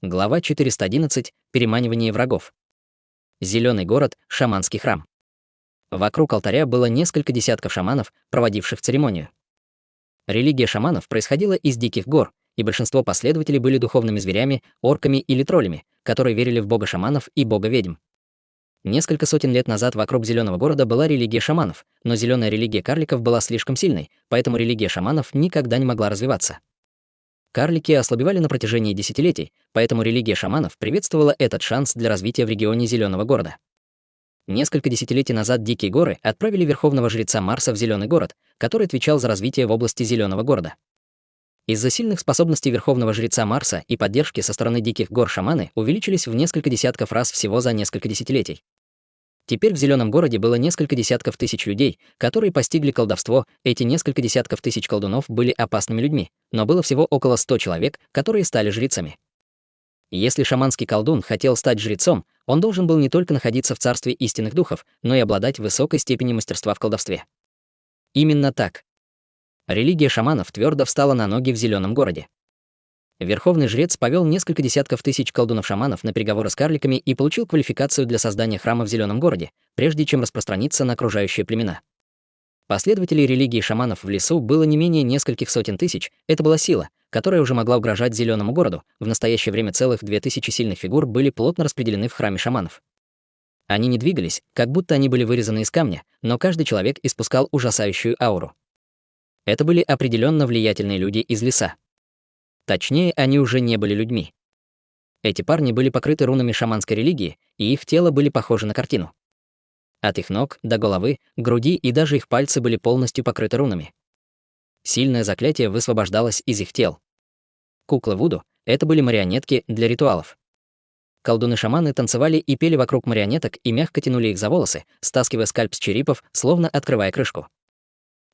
Глава 411. Переманивание врагов. Зеленый город, шаманский храм. Вокруг алтаря было несколько десятков шаманов, проводивших церемонию. Религия шаманов происходила из диких гор, и большинство последователей были духовными зверями, орками или троллями, которые верили в бога шаманов и бога ведьм. Несколько сотен лет назад вокруг Зеленого города была религия шаманов, но зеленая религия карликов была слишком сильной, поэтому религия шаманов никогда не могла развиваться. Карлики ослабевали на протяжении десятилетий, поэтому религия шаманов приветствовала этот шанс для развития в регионе Зеленого города. Несколько десятилетий назад Дикие горы отправили верховного жреца Марса в Зеленый город, который отвечал за развитие в области Зеленого города. Из-за сильных способностей верховного жреца Марса и поддержки со стороны Диких гор шаманы увеличились в несколько десятков раз всего за несколько десятилетий. Теперь в Зеленом городе было несколько десятков тысяч людей, которые постигли колдовство. Эти несколько десятков тысяч колдунов были опасными людьми, но было всего около 100 человек, которые стали жрецами. Если шаманский колдун хотел стать жрецом, он должен был не только находиться в царстве истинных духов, но и обладать высокой степенью мастерства в колдовстве. Именно так. Религия шаманов твердо встала на ноги в Зеленом городе. Верховный жрец повел несколько десятков тысяч колдунов-шаманов на переговоры с карликами и получил квалификацию для создания храма в Зеленом городе, прежде чем распространиться на окружающие племена. Последователей религии шаманов в лесу было не менее нескольких сотен тысяч. Это была сила, которая уже могла угрожать Зеленому городу. В настоящее время целых 2000 сильных фигур были плотно распределены в храме шаманов. Они не двигались, как будто они были вырезаны из камня, но каждый человек испускал ужасающую ауру. Это были определенно влиятельные люди из леса. Точнее, они уже не были людьми. Эти парни были покрыты рунами шаманской религии, и их тела были похожи на картину. От их ног до головы, груди и даже их пальцы были полностью покрыты рунами. Сильное заклятие высвобождалось из их тел. Куклы Вуду — это были марионетки для ритуалов. Колдуны-шаманы танцевали и пели вокруг марионеток и мягко тянули их за волосы, стаскивая скальп с черепов, словно открывая крышку.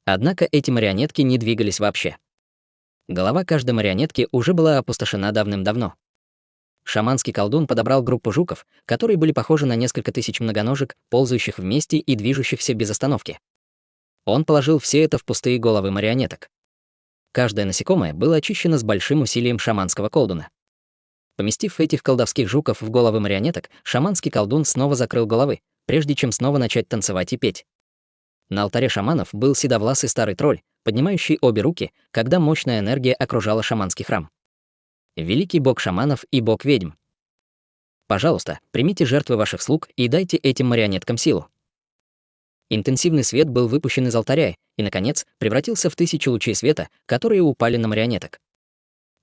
Однако эти марионетки не двигались вообще. Голова каждой марионетки уже была опустошена давным-давно. Шаманский колдун подобрал группу жуков, которые были похожи на несколько тысяч многоножек, ползающих вместе и движущихся без остановки. Он положил все это в пустые головы марионеток. Каждое насекомое было очищено с большим усилием шаманского колдуна. Поместив этих колдовских жуков в головы марионеток, шаманский колдун снова закрыл головы, прежде чем снова начать танцевать и петь. На алтаре шаманов был седовласый старый тролль, поднимающий обе руки, когда мощная энергия окружала шаманский храм. Великий бог шаманов и бог ведьм. Пожалуйста, примите жертвы ваших слуг и дайте этим марионеткам силу. Интенсивный свет был выпущен из алтаря и, наконец, превратился в тысячи лучей света, которые упали на марионеток.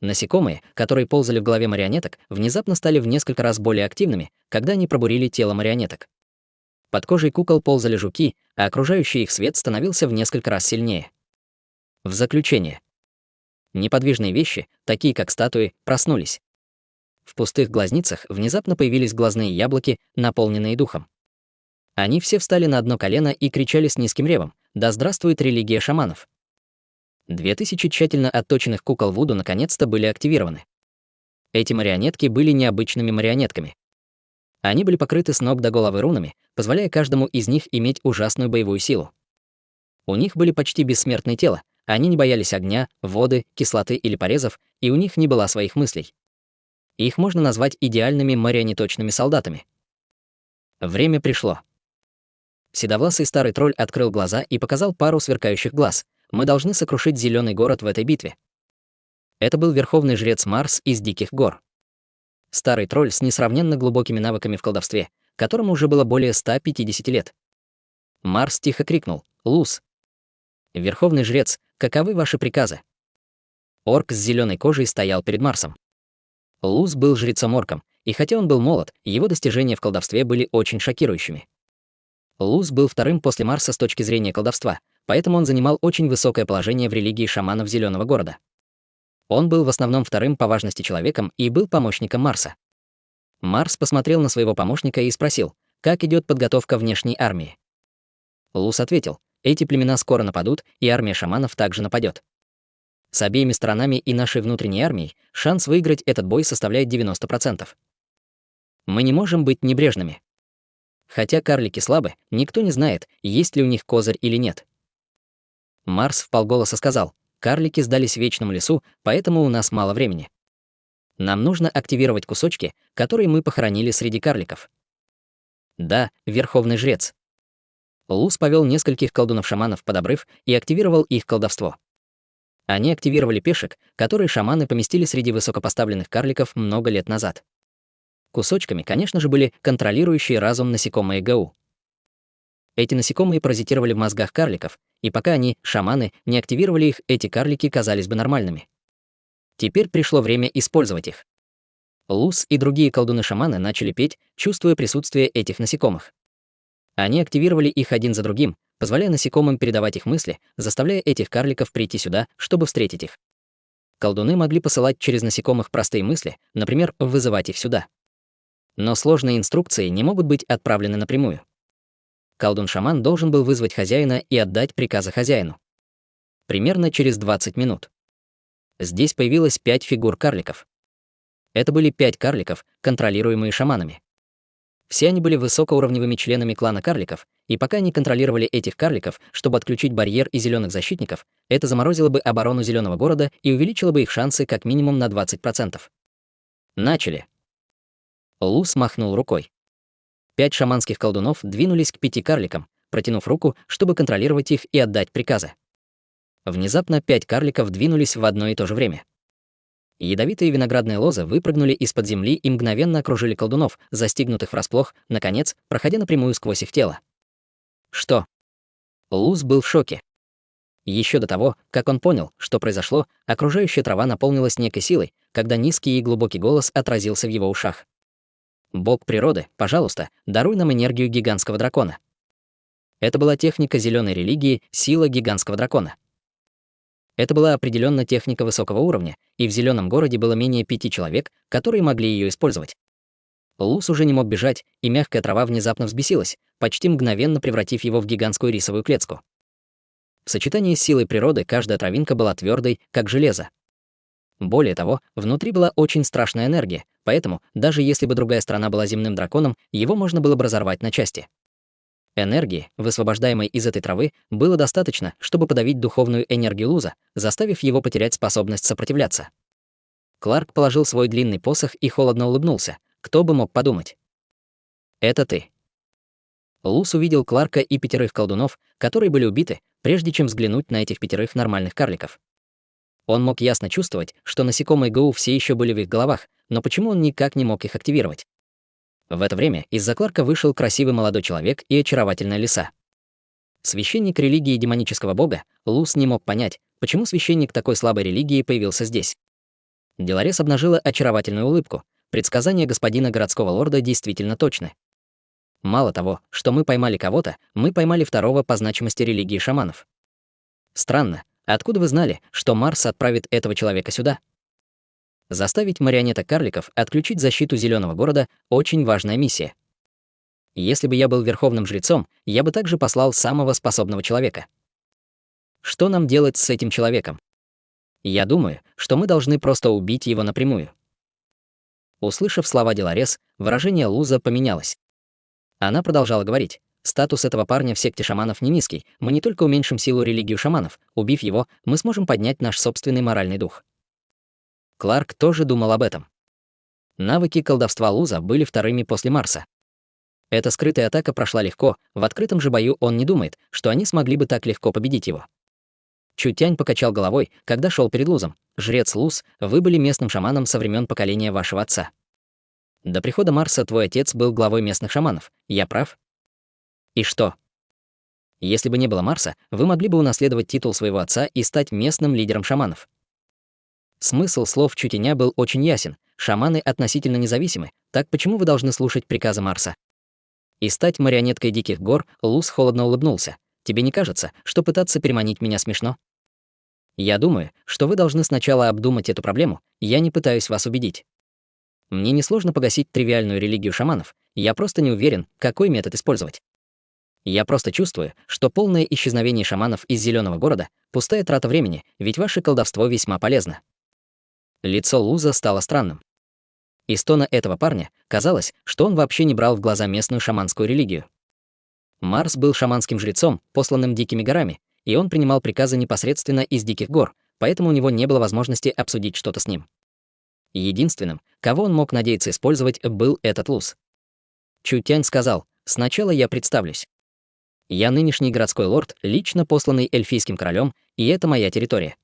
Насекомые, которые ползали в голове марионеток, внезапно стали в несколько раз более активными, когда они пробурили тело марионеток. Под кожей кукол ползали жуки, а окружающий их свет становился в несколько раз сильнее. В заключение. Неподвижные вещи, такие как статуи, проснулись. В пустых глазницах внезапно появились глазные яблоки, наполненные духом. Они все встали на одно колено и кричали с низким ревом: «Да здравствует религия шаманов!» 2000 тщательно отточенных кукол Вуду наконец-то были активированы. Эти марионетки были необычными марионетками. Они были покрыты с ног до головы рунами, позволяя каждому из них иметь ужасную боевую силу. У них были почти бессмертные тела, они не боялись огня, воды, кислоты или порезов, и у них не было своих мыслей. Их можно назвать идеальными марионеточными солдатами. Время пришло. Седовласый старый тролль открыл глаза и показал пару сверкающих глаз. Мы должны сокрушить Зеленый город в этой битве. Это был верховный жрец Марс из Диких гор. Старый тролль с несравненно глубокими навыками в колдовстве, которому уже было более 150 лет. Марс тихо крикнул: «Луз!» Верховный жрец, каковы ваши приказы? Орк с зеленой кожей стоял перед Марсом. Луз был жрецом-орком, и хотя он был молод, его достижения в колдовстве были очень шокирующими. Луз был вторым после Марса с точки зрения колдовства, поэтому он занимал очень высокое положение в религии шаманов Зеленого города. Он был в основном вторым по важности человеком и был помощником Марса. Марс посмотрел на своего помощника и спросил: «Как идет подготовка внешней армии?» Луз ответил: «Эти племена скоро нападут, и армия шаманов также нападет. С обеими сторонами и нашей внутренней армией шанс выиграть этот бой составляет 90%. Мы не можем быть небрежными. Хотя карлики слабы, никто не знает, есть ли у них козырь или нет». Марс вполголоса сказал: «Карлики сдались вечному лесу, поэтому у нас мало времени. Нам нужно активировать кусочки, которые мы похоронили среди карликов. Да, верховный жрец. Лус повел нескольких колдунов-шаманов под обрыв и активировал их колдовство. Они активировали пешек, которые шаманы поместили среди высокопоставленных карликов много лет назад. Кусочками, конечно же, были контролирующие разум насекомые ГУ. Эти насекомые паразитировали в мозгах карликов, и пока они, шаманы, не активировали их, эти карлики казались бы нормальными. Теперь пришло время использовать их. Лус и другие колдуны-шаманы начали петь, чувствуя присутствие этих насекомых. Они активировали их один за другим, позволяя насекомым передавать их мысли, заставляя этих карликов прийти сюда, чтобы встретить их. Колдуны могли посылать через насекомых простые мысли, например, вызывать их сюда. Но сложные инструкции не могут быть отправлены напрямую. Колдун-шаман должен был вызвать хозяина и отдать приказы хозяину. Примерно через 20 минут. Здесь появилось 5 фигур карликов. Это были 5 карликов, контролируемые шаманами. Все они были высокоуровневыми членами клана карликов, и пока они контролировали этих карликов, чтобы отключить барьер и зеленых защитников, это заморозило бы оборону зеленого города и увеличило бы их шансы как минимум на 20%. Начали. Лус махнул рукой. 5 шаманских колдунов двинулись к 5 карликам, протянув руку, чтобы контролировать их и отдать приказы. Внезапно 5 карликов двинулись в одно и то же время. Ядовитые виноградные лозы выпрыгнули из-под земли и мгновенно окружили колдунов, застигнутых врасплох, наконец, проходя напрямую сквозь их тело. Что? Лус был в шоке. Еще до того, как он понял, что произошло, окружающая трава наполнилась некой силой, когда низкий и глубокий голос отразился в его ушах. «Бог природы, пожалуйста, даруй нам энергию гигантского дракона». Это была техника зеленой религии «Сила гигантского дракона». Это была определенно техника высокого уровня, и в зеленом городе было менее 5 человек, которые могли ее использовать. Лус уже не мог бежать, и мягкая трава внезапно взбесилась, почти мгновенно превратив его в гигантскую рисовую клетку. В сочетании с силой природы каждая травинка была твердой, как железо. Более того, внутри была очень страшная энергия, поэтому, даже если бы другая страна была земным драконом, его можно было бы разорвать на части. Энергии, высвобождаемой из этой травы, было достаточно, чтобы подавить духовную энергию Луза, заставив его потерять способность сопротивляться. Кларк положил свой длинный посох и холодно улыбнулся. Кто бы мог подумать? «Это ты». Луз увидел Кларка и 5 колдунов, которые были убиты, прежде чем взглянуть на этих 5 нормальных карликов. Он мог ясно чувствовать, что насекомые ГУ все еще были в их головах, но почему он никак не мог их активировать? В это время из-за Кларка вышел красивый молодой человек и очаровательная лиса. Священник религии демонического бога, Луз не мог понять, почему священник такой слабой религии появился здесь. Деларес обнажила очаровательную улыбку. Предсказания господина городского лорда действительно точны. Мало того, что мы поймали кого-то, мы поймали второго по значимости религии шаманов. Странно, откуда вы знали, что Марс отправит этого человека сюда? Заставить марионеток-карликов отключить защиту зеленого города — очень важная миссия. Если бы я был верховным жрецом, я бы также послал самого способного человека. Что нам делать с этим человеком? Я думаю, что мы должны просто убить его напрямую. Услышав слова Деларес, выражение Луза поменялось. Она продолжала говорить. Статус этого парня в секте шаманов не низкий. Мы не только уменьшим силу религию шаманов, убив его, мы сможем поднять наш собственный моральный дух. Кларк тоже думал об этом. Навыки колдовства Луза были вторыми после Марса. Эта скрытая атака прошла легко, в открытом же бою он не думает, что они смогли бы так легко победить его. Чутянь покачал головой, когда шел перед Лузом. «Жрец Луз, вы были местным шаманом со времен поколения вашего отца. До прихода Марса твой отец был главой местных шаманов. Я прав?» «И что?» «Если бы не было Марса, вы могли бы унаследовать титул своего отца и стать местным лидером шаманов». Смысл слов Чутяня был очень ясен. Шаманы относительно независимы, так почему вы должны слушать приказы Марса? И стать марионеткой диких гор, Луз холодно улыбнулся. Тебе не кажется, что пытаться переманить меня смешно? Я думаю, что вы должны сначала обдумать эту проблему, я не пытаюсь вас убедить. Мне несложно погасить тривиальную религию шаманов, я просто не уверен, какой метод использовать. Я просто чувствую, что полное исчезновение шаманов из зеленого города — пустая трата времени, ведь ваше колдовство весьма полезно. Лицо Луза стало странным. Из тона этого парня казалось, что он вообще не брал в глаза местную шаманскую религию. Марс был шаманским жрецом, посланным дикими горами, и он принимал приказы непосредственно из диких гор, поэтому у него не было возможности обсудить что-то с ним. Единственным, кого он мог надеяться использовать, был этот Лус. Чутянь сказал: «Сначала я представлюсь. Я нынешний городской лорд, лично посланный эльфийским королем, и это моя территория.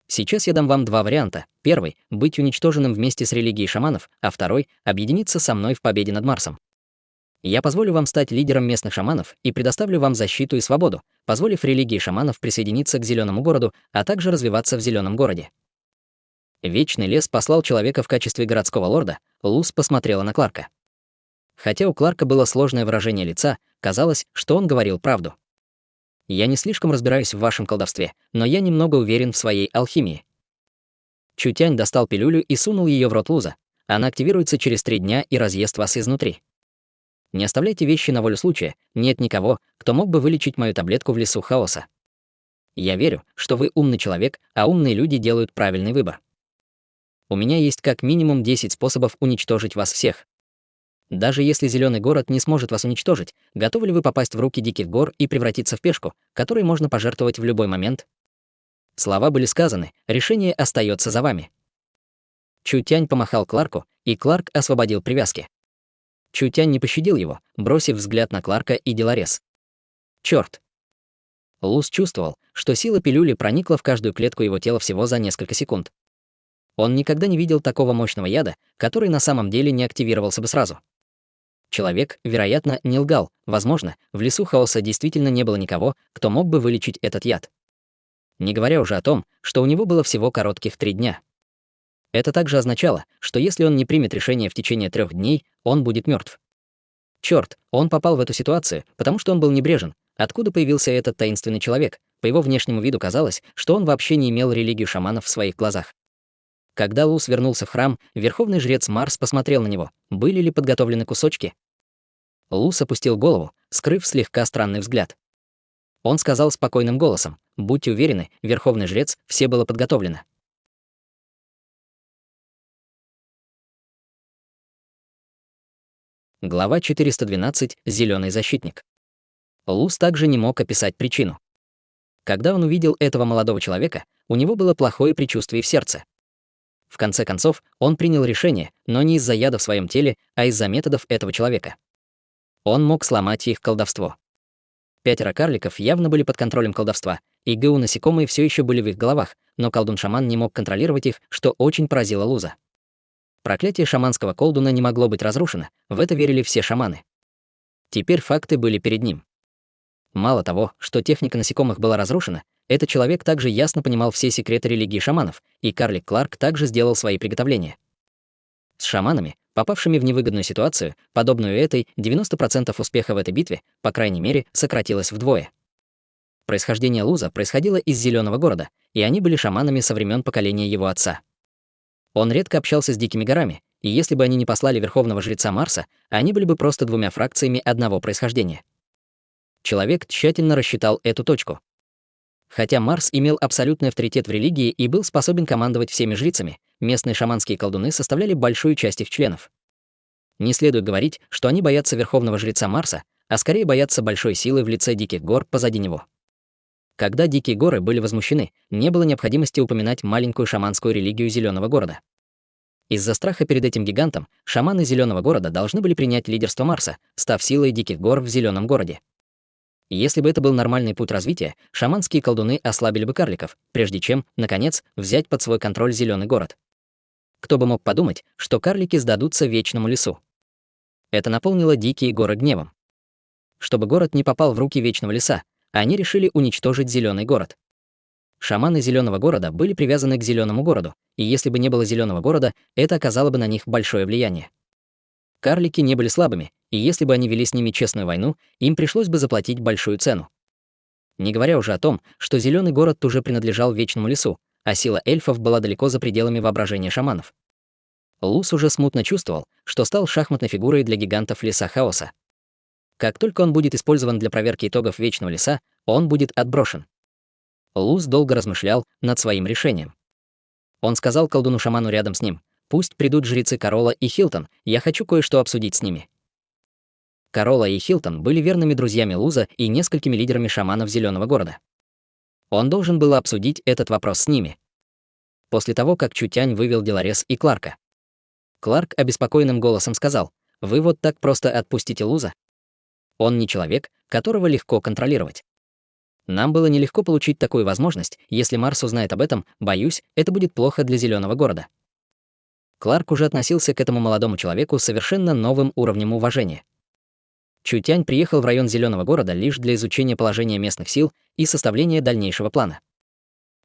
Сейчас я дам вам два варианта. Первый — быть уничтоженным вместе с религией шаманов, а второй — объединиться со мной в победе над Марсом. Я позволю вам стать лидером местных шаманов и предоставлю вам защиту и свободу, позволив религии шаманов присоединиться к Зеленому городу, а также развиваться в Зеленом городе». Вечный лес послал человека в качестве городского лорда. Лус посмотрела на Кларка. Хотя у Кларка было сложное выражение лица, казалось, что он говорил правду. «Я не слишком разбираюсь в вашем колдовстве, но я немного уверен в своей алхимии». Чутянь достал пилюлю и сунул ее в рот Луза. Она активируется через 3 дня и разъест вас изнутри. Не оставляйте вещи на волю случая, нет никого, кто мог бы вылечить мою таблетку в лесу хаоса. Я верю, что вы умный человек, а умные люди делают правильный выбор. У меня есть как минимум 10 способов уничтожить вас всех. Даже если Зеленый город не сможет вас уничтожить, готовы ли вы попасть в руки диких гор и превратиться в пешку, которой можно пожертвовать в любой момент? Слова были сказаны, решение остается за вами. Чутянь помахал Кларку, и Кларк освободил привязки. Чутянь не пощадил его, бросив взгляд на Кларка и Деларес. Черт! Лус чувствовал, что сила пилюли проникла в каждую клетку его тела всего за несколько секунд. Он никогда не видел такого мощного яда, который на самом деле не активировался бы сразу. Человек, вероятно, не лгал. Возможно, в лесу хаоса действительно не было никого, кто мог бы вылечить этот яд. Не говоря уже о том, что у него было всего коротких 3 дня. Это также означало, что если он не примет решение в течение 3 дней, он будет мертв. Черт, он попал в эту ситуацию, потому что он был небрежен. Откуда появился этот таинственный человек? По его внешнему виду казалось, что он вообще не имел религию шаманов в своих глазах. Когда Лус вернулся в храм, верховный жрец Марс посмотрел на него. Были ли подготовлены кусочки? Лус опустил голову, скрыв слегка странный взгляд. Он сказал спокойным голосом: «Будьте уверены, верховный жрец, все было подготовлено». Глава 412. Зеленый защитник. Лус также не мог описать причину. Когда он увидел этого молодого человека, у него было плохое предчувствие в сердце. В конце концов, он принял решение, но не из-за яда в своем теле, а из-за методов этого человека. Он мог сломать их колдовство. 5 карликов явно были под контролем колдовства, и насекомые все еще были в их головах, но колдун-шаман не мог контролировать их, что очень поразило Луза. Проклятие шаманского колдуна не могло быть разрушено, в это верили все шаманы. Теперь факты были перед ним. Мало того, что техника насекомых была разрушена, этот человек также ясно понимал все секреты религии шаманов, и карлик Кларк также сделал свои приготовления. С шаманами, попавшими в невыгодную ситуацию, подобную этой, 90% успеха в этой битве, по крайней мере, сократилось вдвое. Происхождение Луза происходило из Зеленого города, и они были шаманами со времен поколения его отца. Он редко общался с дикими горами, и если бы они не послали верховного жреца Марса, они были бы просто 2 фракциями одного происхождения. Человек тщательно рассчитал эту точку. Хотя Марс имел абсолютный авторитет в религии и был способен командовать всеми жрицами, местные шаманские колдуны составляли большую часть их членов. Не следует говорить, что они боятся верховного жреца Марса, а скорее боятся большой силы в лице диких гор позади него. Когда дикие горы были возмущены, не было необходимости упоминать маленькую шаманскую религию Зеленого города. Из-за страха перед этим гигантом, шаманы Зеленого города должны были принять лидерство Марса, став силой диких гор в Зеленом городе. Если бы это был нормальный путь развития, шаманские колдуны ослабили бы карликов, прежде чем, наконец, взять под свой контроль Зеленый город. Кто бы мог подумать, что карлики сдадутся вечному лесу. Это наполнило дикие горы гневом. Чтобы город не попал в руки вечного леса, они решили уничтожить Зеленый город. Шаманы Зеленого города были привязаны к Зеленому городу, и если бы не было Зеленого города, это оказало бы на них большое влияние. Карлики не были слабыми, и если бы они вели с ними честную войну, им пришлось бы заплатить большую цену. Не говоря уже о том, что Зеленый город уже принадлежал Вечному лесу, а сила эльфов была далеко за пределами воображения шаманов. Лус уже смутно чувствовал, что стал шахматной фигурой для гигантов леса хаоса. Как только он будет использован для проверки итогов Вечного леса, он будет отброшен. Лус долго размышлял над своим решением. Он сказал колдуну-шаману рядом с ним: «Пусть придут жрецы Корола и Хилтон, я хочу кое-что обсудить с ними». Корола и Хилтон были верными друзьями Луза и несколькими лидерами шаманов Зеленого города. Он должен был обсудить этот вопрос с ними. после того, как Чутянь вывел Деларес и Кларка. Кларк обеспокоенным голосом сказал: «Вы вот так просто отпустите Луза? Он не человек, которого легко контролировать. Нам было нелегко получить такую возможность. Если Марс узнает об этом, боюсь, это будет плохо для Зеленого города». Кларк уже относился к этому молодому человеку с совершенно новым уровнем уважения. Чутянь приехал в район Зеленого города лишь для изучения положения местных сил и составления дальнейшего плана.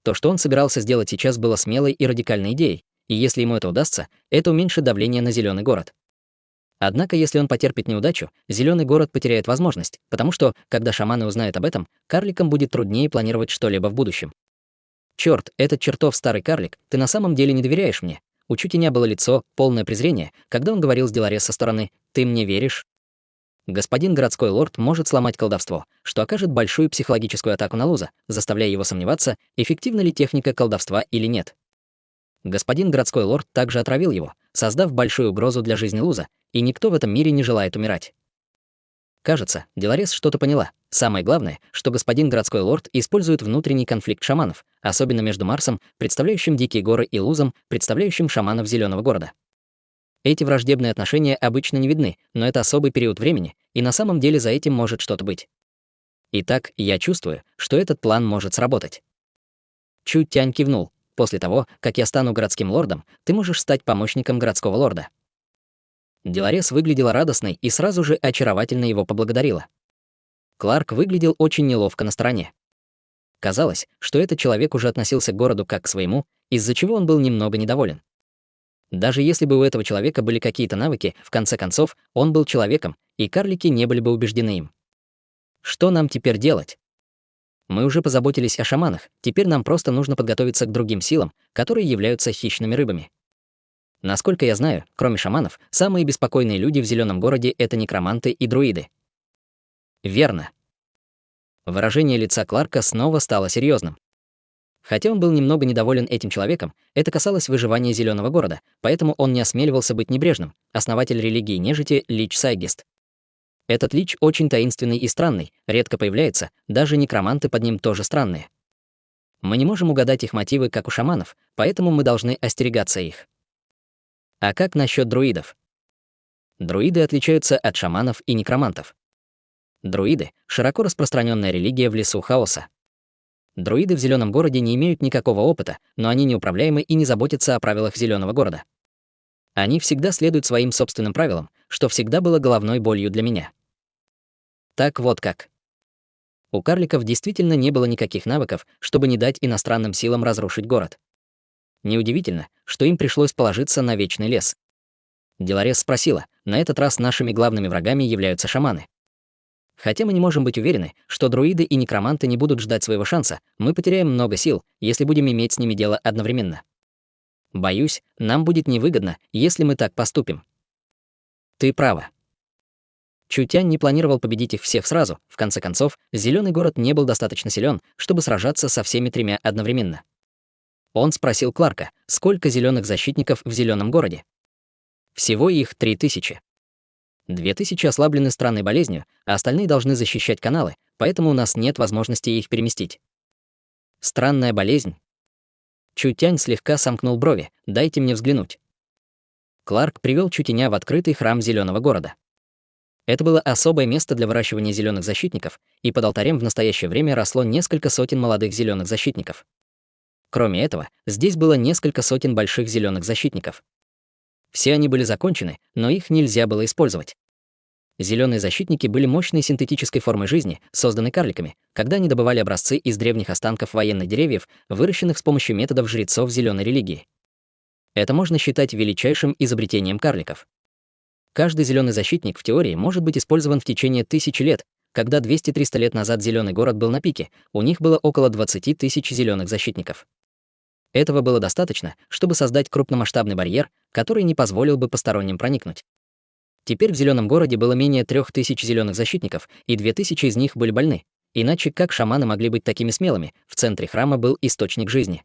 То, что он собирался сделать сейчас, было смелой и радикальной идеей, и если ему это удастся, это уменьшит давление на Зеленый город. Однако, если он потерпит неудачу, Зеленый город потеряет возможность, потому что, когда шаманы узнают об этом, карликам будет труднее планировать что-либо в будущем. Черт, этот чертов старый карлик, ты на самом деле не доверяешь мне. У Чутяня было лицо, полное презрения, когда он говорил с Деларес со стороны: «Ты мне веришь?» Господин городской лорд может сломать колдовство, что окажет большую психологическую атаку на Луза, заставляя его сомневаться, эффективна ли техника колдовства или нет. Господин городской лорд также отравил его, создав большую угрозу для жизни Луза, и никто в этом мире не желает умирать. Кажется, Деларес что-то поняла. Самое главное, что господин городской лорд использует внутренний конфликт шаманов, особенно между Марсом, представляющим Дикие горы, и Лузом, представляющим шаманов Зеленого города. Эти враждебные отношения обычно не видны, но это особый период времени, и на самом деле за этим может что-то быть. Итак, я чувствую, что этот план может сработать. Чутянь кивнул. После того, как я стану городским лордом, ты можешь стать помощником городского лорда. Деларес выглядела радостной и сразу же очаровательно его поблагодарила. Кларк выглядел очень неловко на стороне. Казалось, что этот человек уже относился к городу как к своему, из-за чего он был немного недоволен. Даже если бы у этого человека были какие-то навыки, в конце концов, он был человеком, и карлики не были бы убеждены им. Что нам теперь делать? Мы уже позаботились о шаманах, теперь нам просто нужно подготовиться к другим силам, которые являются хищными рыбами. Насколько я знаю, кроме шаманов, самые беспокойные люди в Зеленом городе — это некроманты и друиды. Верно. Выражение лица Кларка снова стало серьезным. Хотя он был немного недоволен этим человеком, это касалось выживания Зеленого города, поэтому он не осмеливался быть небрежным. Основатель религии нежити Лич Сайгест. Этот лич очень таинственный и странный, редко появляется, даже некроманты под ним тоже странные. Мы не можем угадать их мотивы, как у шаманов, поэтому мы должны остерегаться их. А как насчет друидов? Друиды отличаются от шаманов и некромантов. Друиды — широко распространенная религия в лесу хаоса. Друиды в Зеленом городе не имеют никакого опыта, но они неуправляемы и не заботятся о правилах Зеленого города. Они всегда следуют своим собственным правилам, что всегда было головной болью для меня. Так вот как. У карликов действительно не было никаких навыков, чтобы не дать иностранным силам разрушить город. Неудивительно, что им пришлось положиться на вечный лес. Деларес спросила: на этот раз нашими главными врагами являются шаманы. Хотя мы не можем быть уверены, что друиды и некроманты не будут ждать своего шанса, мы потеряем много сил, если будем иметь с ними дело одновременно. Боюсь, нам будет невыгодно, если мы так поступим. Ты права. Чутянь не планировал победить их всех сразу. В конце концов, Зеленый город не был достаточно силен, чтобы сражаться со всеми тремя одновременно. Он спросил Кларка, сколько зеленых защитников в Зеленом городе. Всего их 3000. 2000 ослаблены странной болезнью, а остальные должны защищать каналы, поэтому у нас нет возможности их переместить. Странная болезнь. Чутянь слегка сомкнул брови. Дайте мне взглянуть. Кларк привел Чутяня в открытый храм Зеленого города. Это было особое место для выращивания зеленых защитников, и под алтарем в настоящее время росло несколько сотен молодых зеленых защитников. Кроме этого, здесь было несколько сотен больших зеленых защитников. Все они были закончены, но их нельзя было использовать. Зеленые защитники были мощной синтетической формой жизни, созданной карликами, когда они добывали образцы из древних останков военных деревьев, выращенных с помощью методов жрецов зеленой религии. Это можно считать величайшим изобретением карликов. Каждый зеленый защитник в теории может быть использован в течение 1000 лет. Когда 200-300 лет назад Зеленый город был на пике, у них было около 20 тысяч зеленых защитников. Этого было достаточно, чтобы создать крупномасштабный барьер, который не позволил бы посторонним проникнуть. Теперь в Зеленом городе было менее 3000 зеленых защитников, и 2000 из них были больны. Иначе как шаманы могли быть такими смелыми? В центре храма был источник жизни.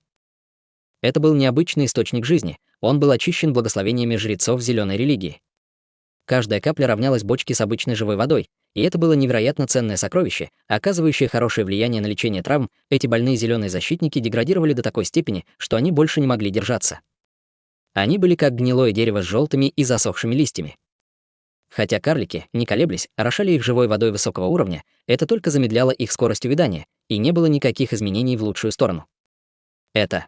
Это был необычный источник жизни, он был очищен благословениями жрецов зеленой религии. Каждая капля равнялась бочке с обычной живой водой, и это было невероятно ценное сокровище, оказывающее хорошее влияние на лечение травм. Эти больные зеленые защитники деградировали до такой степени, что они больше не могли держаться. Они были как гнилое дерево с желтыми и засохшими листьями. Хотя карлики, не колеблясь, орошали их живой водой высокого уровня, это только замедляло их скорость увядания, и не было никаких изменений в лучшую сторону. Это...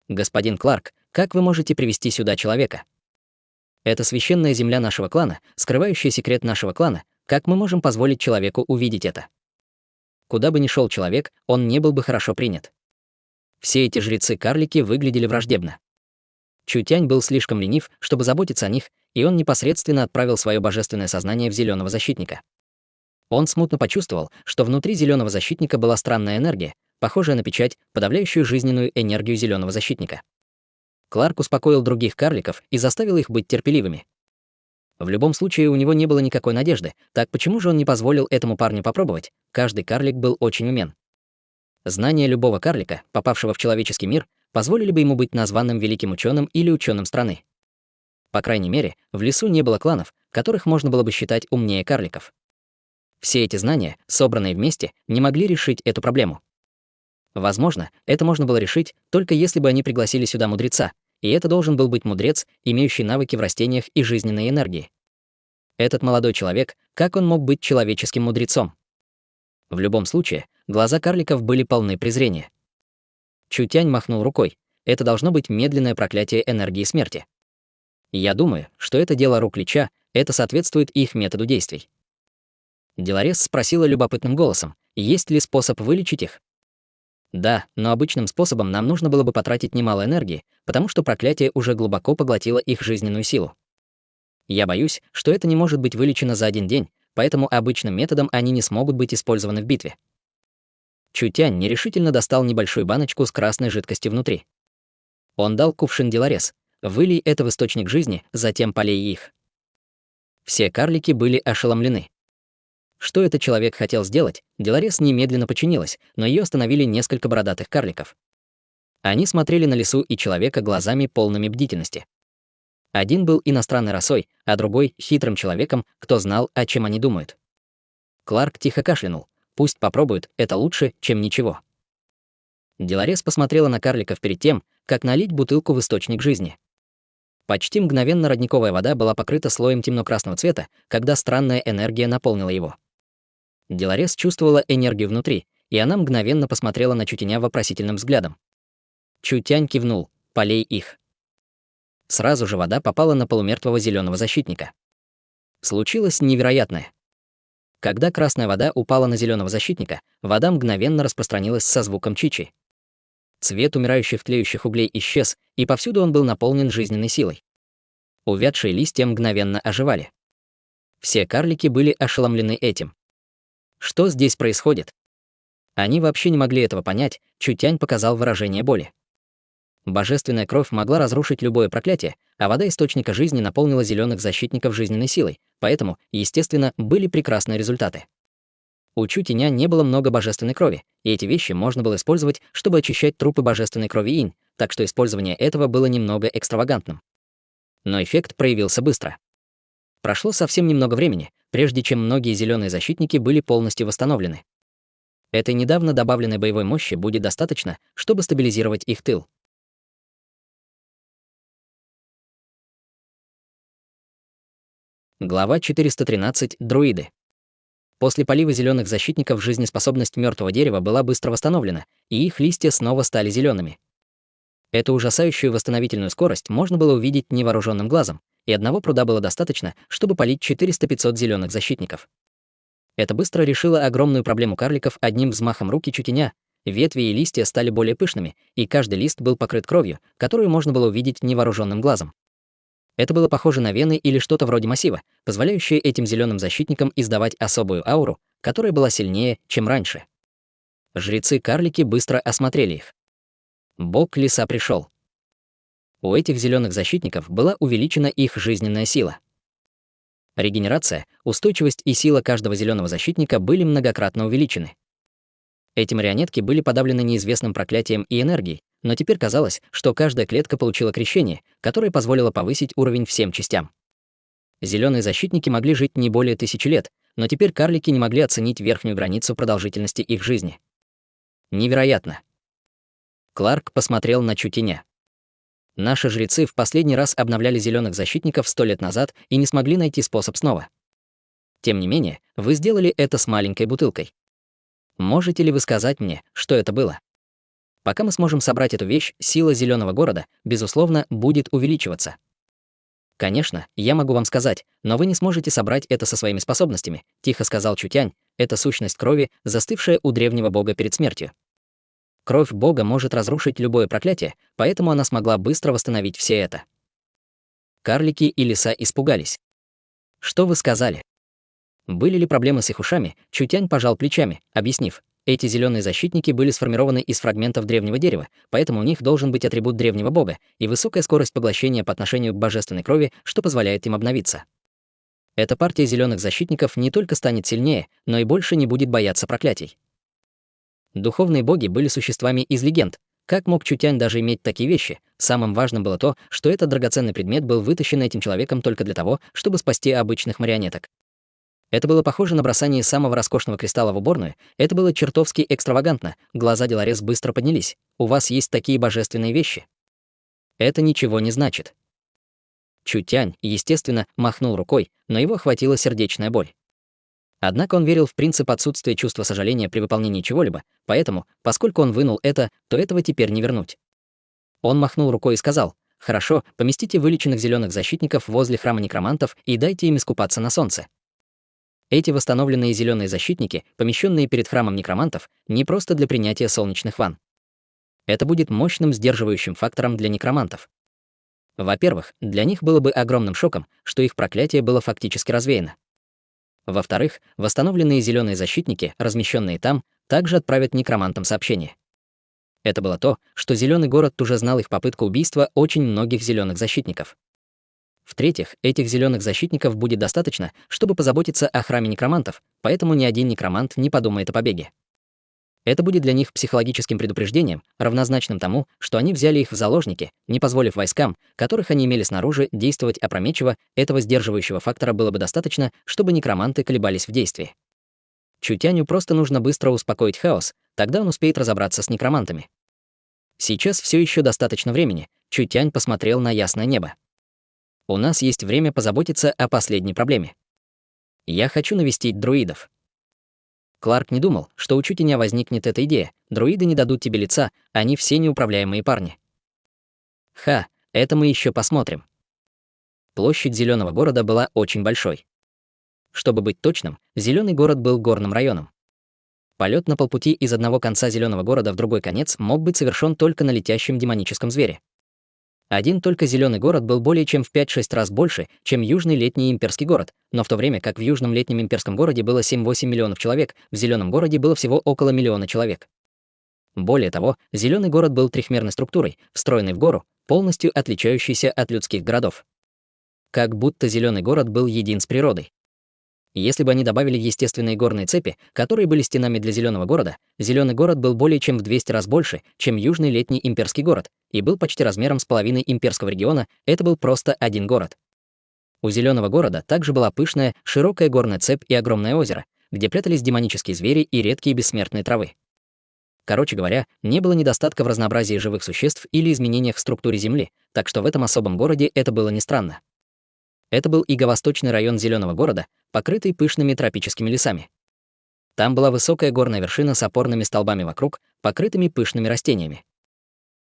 Господин Кларк, как вы можете привести сюда человека? Это священная земля нашего клана, скрывающая секрет нашего клана. Как мы можем позволить человеку увидеть это? Куда бы ни шел человек, он не был бы хорошо принят. Все эти жрецы-карлики выглядели враждебно. Чутянь был слишком ленив, чтобы заботиться о них, и он непосредственно отправил свое божественное сознание в зеленого защитника. Он смутно почувствовал, что внутри зеленого защитника была странная энергия, похожая на печать, подавляющую жизненную энергию зеленого защитника. Кларк успокоил других карликов и заставил их быть терпеливыми. В любом случае у него не было никакой надежды, так почему же он не позволил этому парню попробовать? Каждый карлик был очень умен. Знания любого карлика, попавшего в человеческий мир, позволили бы ему быть названным великим ученым или ученым страны. По крайней мере, в лесу не было кланов, которых можно было бы считать умнее карликов. Все эти знания, собранные вместе, не могли решить эту проблему. Возможно, это можно было решить, только если бы они пригласили сюда мудреца, и это должен был быть мудрец, имеющий навыки в растениях и жизненной энергии. Этот молодой человек, как он мог быть человеческим мудрецом? В любом случае, глаза карликов были полны презрения. Чутянь махнул рукой. Это должно быть медленное проклятие энергии смерти. Я думаю, что это дело рук Лича, это соответствует их методу действий. Деларес спросила любопытным голосом, есть ли способ вылечить их? Да, но обычным способом нам нужно было бы потратить немало энергии, потому что проклятие уже глубоко поглотило их жизненную силу. Я боюсь, что это не может быть вылечено за один день, поэтому обычным методом они не смогут быть использованы в битве. Чутянь нерешительно достал небольшую баночку с красной жидкостью внутри. Он дал кувшин Деларес. Вылей это в источник жизни, затем полей их. Все карлики были ошеломлены. Что этот человек хотел сделать, Деларес немедленно подчинилась, но ее остановили несколько бородатых карликов. Они смотрели на лесу и человека глазами полными бдительности. Один был иностранной расой, а другой — хитрым человеком, кто знал, о чем они думают. Кларк тихо кашлянул. Пусть попробуют, это лучше, чем ничего. Деларес посмотрела на карликов перед тем, как налить бутылку в источник жизни. Почти мгновенно родниковая вода была покрыта слоем темно-красного цвета, когда странная энергия наполнила его. Деларес чувствовала энергию внутри, и она мгновенно посмотрела на Чутяня вопросительным взглядом. Чутянь кивнул: «Полей их». Сразу же вода попала на полумертвого зеленого защитника. Случилось невероятное. Когда красная вода упала на зеленого защитника, вода мгновенно распространилась со звуком чичи. Цвет умирающих тлеющих углей исчез, и повсюду он был наполнен жизненной силой. Увядшие листья мгновенно оживали. Все карлики были ошеломлены этим. Что здесь происходит? Они вообще не могли этого понять, Чутянь показал выражение боли. Божественная кровь могла разрушить любое проклятие, а вода источника жизни наполнила зеленых защитников жизненной силой, поэтому, естественно, были прекрасные результаты. У Чутяня не было много божественной крови, и эти вещи можно было использовать, чтобы очищать трупы божественной крови инь, так что использование этого было немного экстравагантным. Но эффект проявился быстро. Прошло совсем немного времени, прежде чем многие зеленые защитники были полностью восстановлены. Этой недавно добавленной боевой мощи будет достаточно, чтобы стабилизировать их тыл. Глава 413. Друиды. После полива зеленых защитников жизнеспособность мертвого дерева была быстро восстановлена, и их листья снова стали зелеными. Эту ужасающую восстановительную скорость можно было увидеть невооруженным глазом, и одного пруда было достаточно, чтобы полить 400-500 зеленых защитников. Это быстро решило огромную проблему карликов одним взмахом руки Чутяня. Ветви и листья стали более пышными, и каждый лист был покрыт кровью, которую можно было увидеть невооруженным глазом. Это было похоже на вены или что-то вроде массива, позволяющее этим зеленым защитникам издавать особую ауру, которая была сильнее, чем раньше. Жрецы-карлики быстро осмотрели их. Бог леса пришел. У этих зеленых защитников была увеличена их жизненная сила. Регенерация, устойчивость и сила каждого зеленого защитника были многократно увеличены. Эти марионетки были подавлены неизвестным проклятием и энергией, но теперь казалось, что каждая клетка получила крещение, которое позволило повысить уровень всем частям. Зеленые защитники могли жить не более 1000 лет, но теперь карлики не могли оценить верхнюю границу продолжительности их жизни. Невероятно. Кларк посмотрел на Чутеня. Наши жрецы в последний раз обновляли зеленых защитников 100 лет назад и не смогли найти способ снова. Тем не менее, вы сделали это с маленькой бутылкой. Можете ли вы сказать мне, что это было? Пока мы сможем собрать эту вещь, сила зеленого города, безусловно, будет увеличиваться. Конечно, я могу вам сказать, но вы не сможете собрать это со своими способностями, тихо сказал Чутянь. Это сущность крови, застывшая у древнего бога перед смертью. Кровь бога может разрушить любое проклятие, поэтому она смогла быстро восстановить все это. Карлики и лиса испугались. Что вы сказали? Были ли проблемы с их ушами? Чутянь пожал плечами, объяснив: эти зеленые защитники были сформированы из фрагментов древнего дерева, поэтому у них должен быть атрибут древнего бога и высокая скорость поглощения по отношению к божественной крови, что позволяет им обновиться. Эта партия зеленых защитников не только станет сильнее, но и больше не будет бояться проклятий. Духовные боги были существами из легенд. Как мог Чутянь даже иметь такие вещи? Самым важным было то, что этот драгоценный предмет был вытащен этим человеком только для того, чтобы спасти обычных марионеток. Это было похоже на бросание самого роскошного кристалла в уборную, это было чертовски экстравагантно, глаза Деларес быстро поднялись. У вас есть такие божественные вещи? Это ничего не значит. Чутянь, естественно, махнул рукой, но его охватила сердечная боль. Однако он верил в принцип отсутствия чувства сожаления при выполнении чего-либо, поэтому, поскольку он вынул это, то этого теперь не вернуть. Он махнул рукой и сказал: «Хорошо, поместите вылеченных зеленых защитников возле храма некромантов и дайте им искупаться на солнце». Эти восстановленные зеленые защитники, помещенные перед храмом некромантов, не просто для принятия солнечных ванн. Это будет мощным сдерживающим фактором для некромантов. Во-первых, для них было бы огромным шоком, что их проклятие было фактически развеяно. Во-вторых, восстановленные зеленые защитники, размещенные там, также отправят некромантам сообщение. Это было то, что зеленый город уже знал их попытку убийства очень многих зеленых защитников. В-третьих, этих зеленых защитников будет достаточно, чтобы позаботиться о храме некромантов, поэтому ни один некромант не подумает о побеге. Это будет для них психологическим предупреждением, равнозначным тому, что они взяли их в заложники, не позволив войскам, которых они имели снаружи, действовать опрометчиво. Этого сдерживающего фактора было бы достаточно, чтобы некроманты колебались в действии. Чутяню просто нужно быстро успокоить хаос, тогда он успеет разобраться с некромантами. Сейчас все еще достаточно времени. Чутянь посмотрел на ясное небо. У нас есть время позаботиться о последней проблеме. Я хочу навестить друидов. Кларк не думал, что у Чутяня возникнет эта идея. Друиды не дадут тебе лица, они все неуправляемые парни. Ха, это мы еще посмотрим. Площадь зеленого города была очень большой. Чтобы быть точным, зеленый город был горным районом. Полет на полпути из одного конца зеленого города в другой конец мог быть совершен только на летящем демоническом звере. Один только зеленый город был более чем в 5-6 раз больше, чем южный летний имперский город, но в то время как в южном летнем имперском городе было 7-8 миллионов человек, в зеленом городе было всего около миллиона человек. Более того, зеленый город был трехмерной структурой, встроенной в гору, полностью отличающейся от людских городов. Как будто зеленый город был един с природой. Если бы они добавили естественные горные цепи, которые были стенами для зеленого города, зеленый город был более чем в 200 раз больше, чем южный летний имперский город, и был почти размером с половиной имперского региона. Это был просто один город. У зеленого города также была пышная, широкая горная цепь и огромное озеро, где прятались демонические звери и редкие бессмертные травы. Короче говоря, не было недостатка в разнообразии живых существ или изменениях в структуре Земли, так что в этом особом городе это было не странно. Это был юго-восточный район зеленого города, покрытый пышными тропическими лесами. Там была высокая горная вершина с опорными столбами вокруг, покрытыми пышными растениями.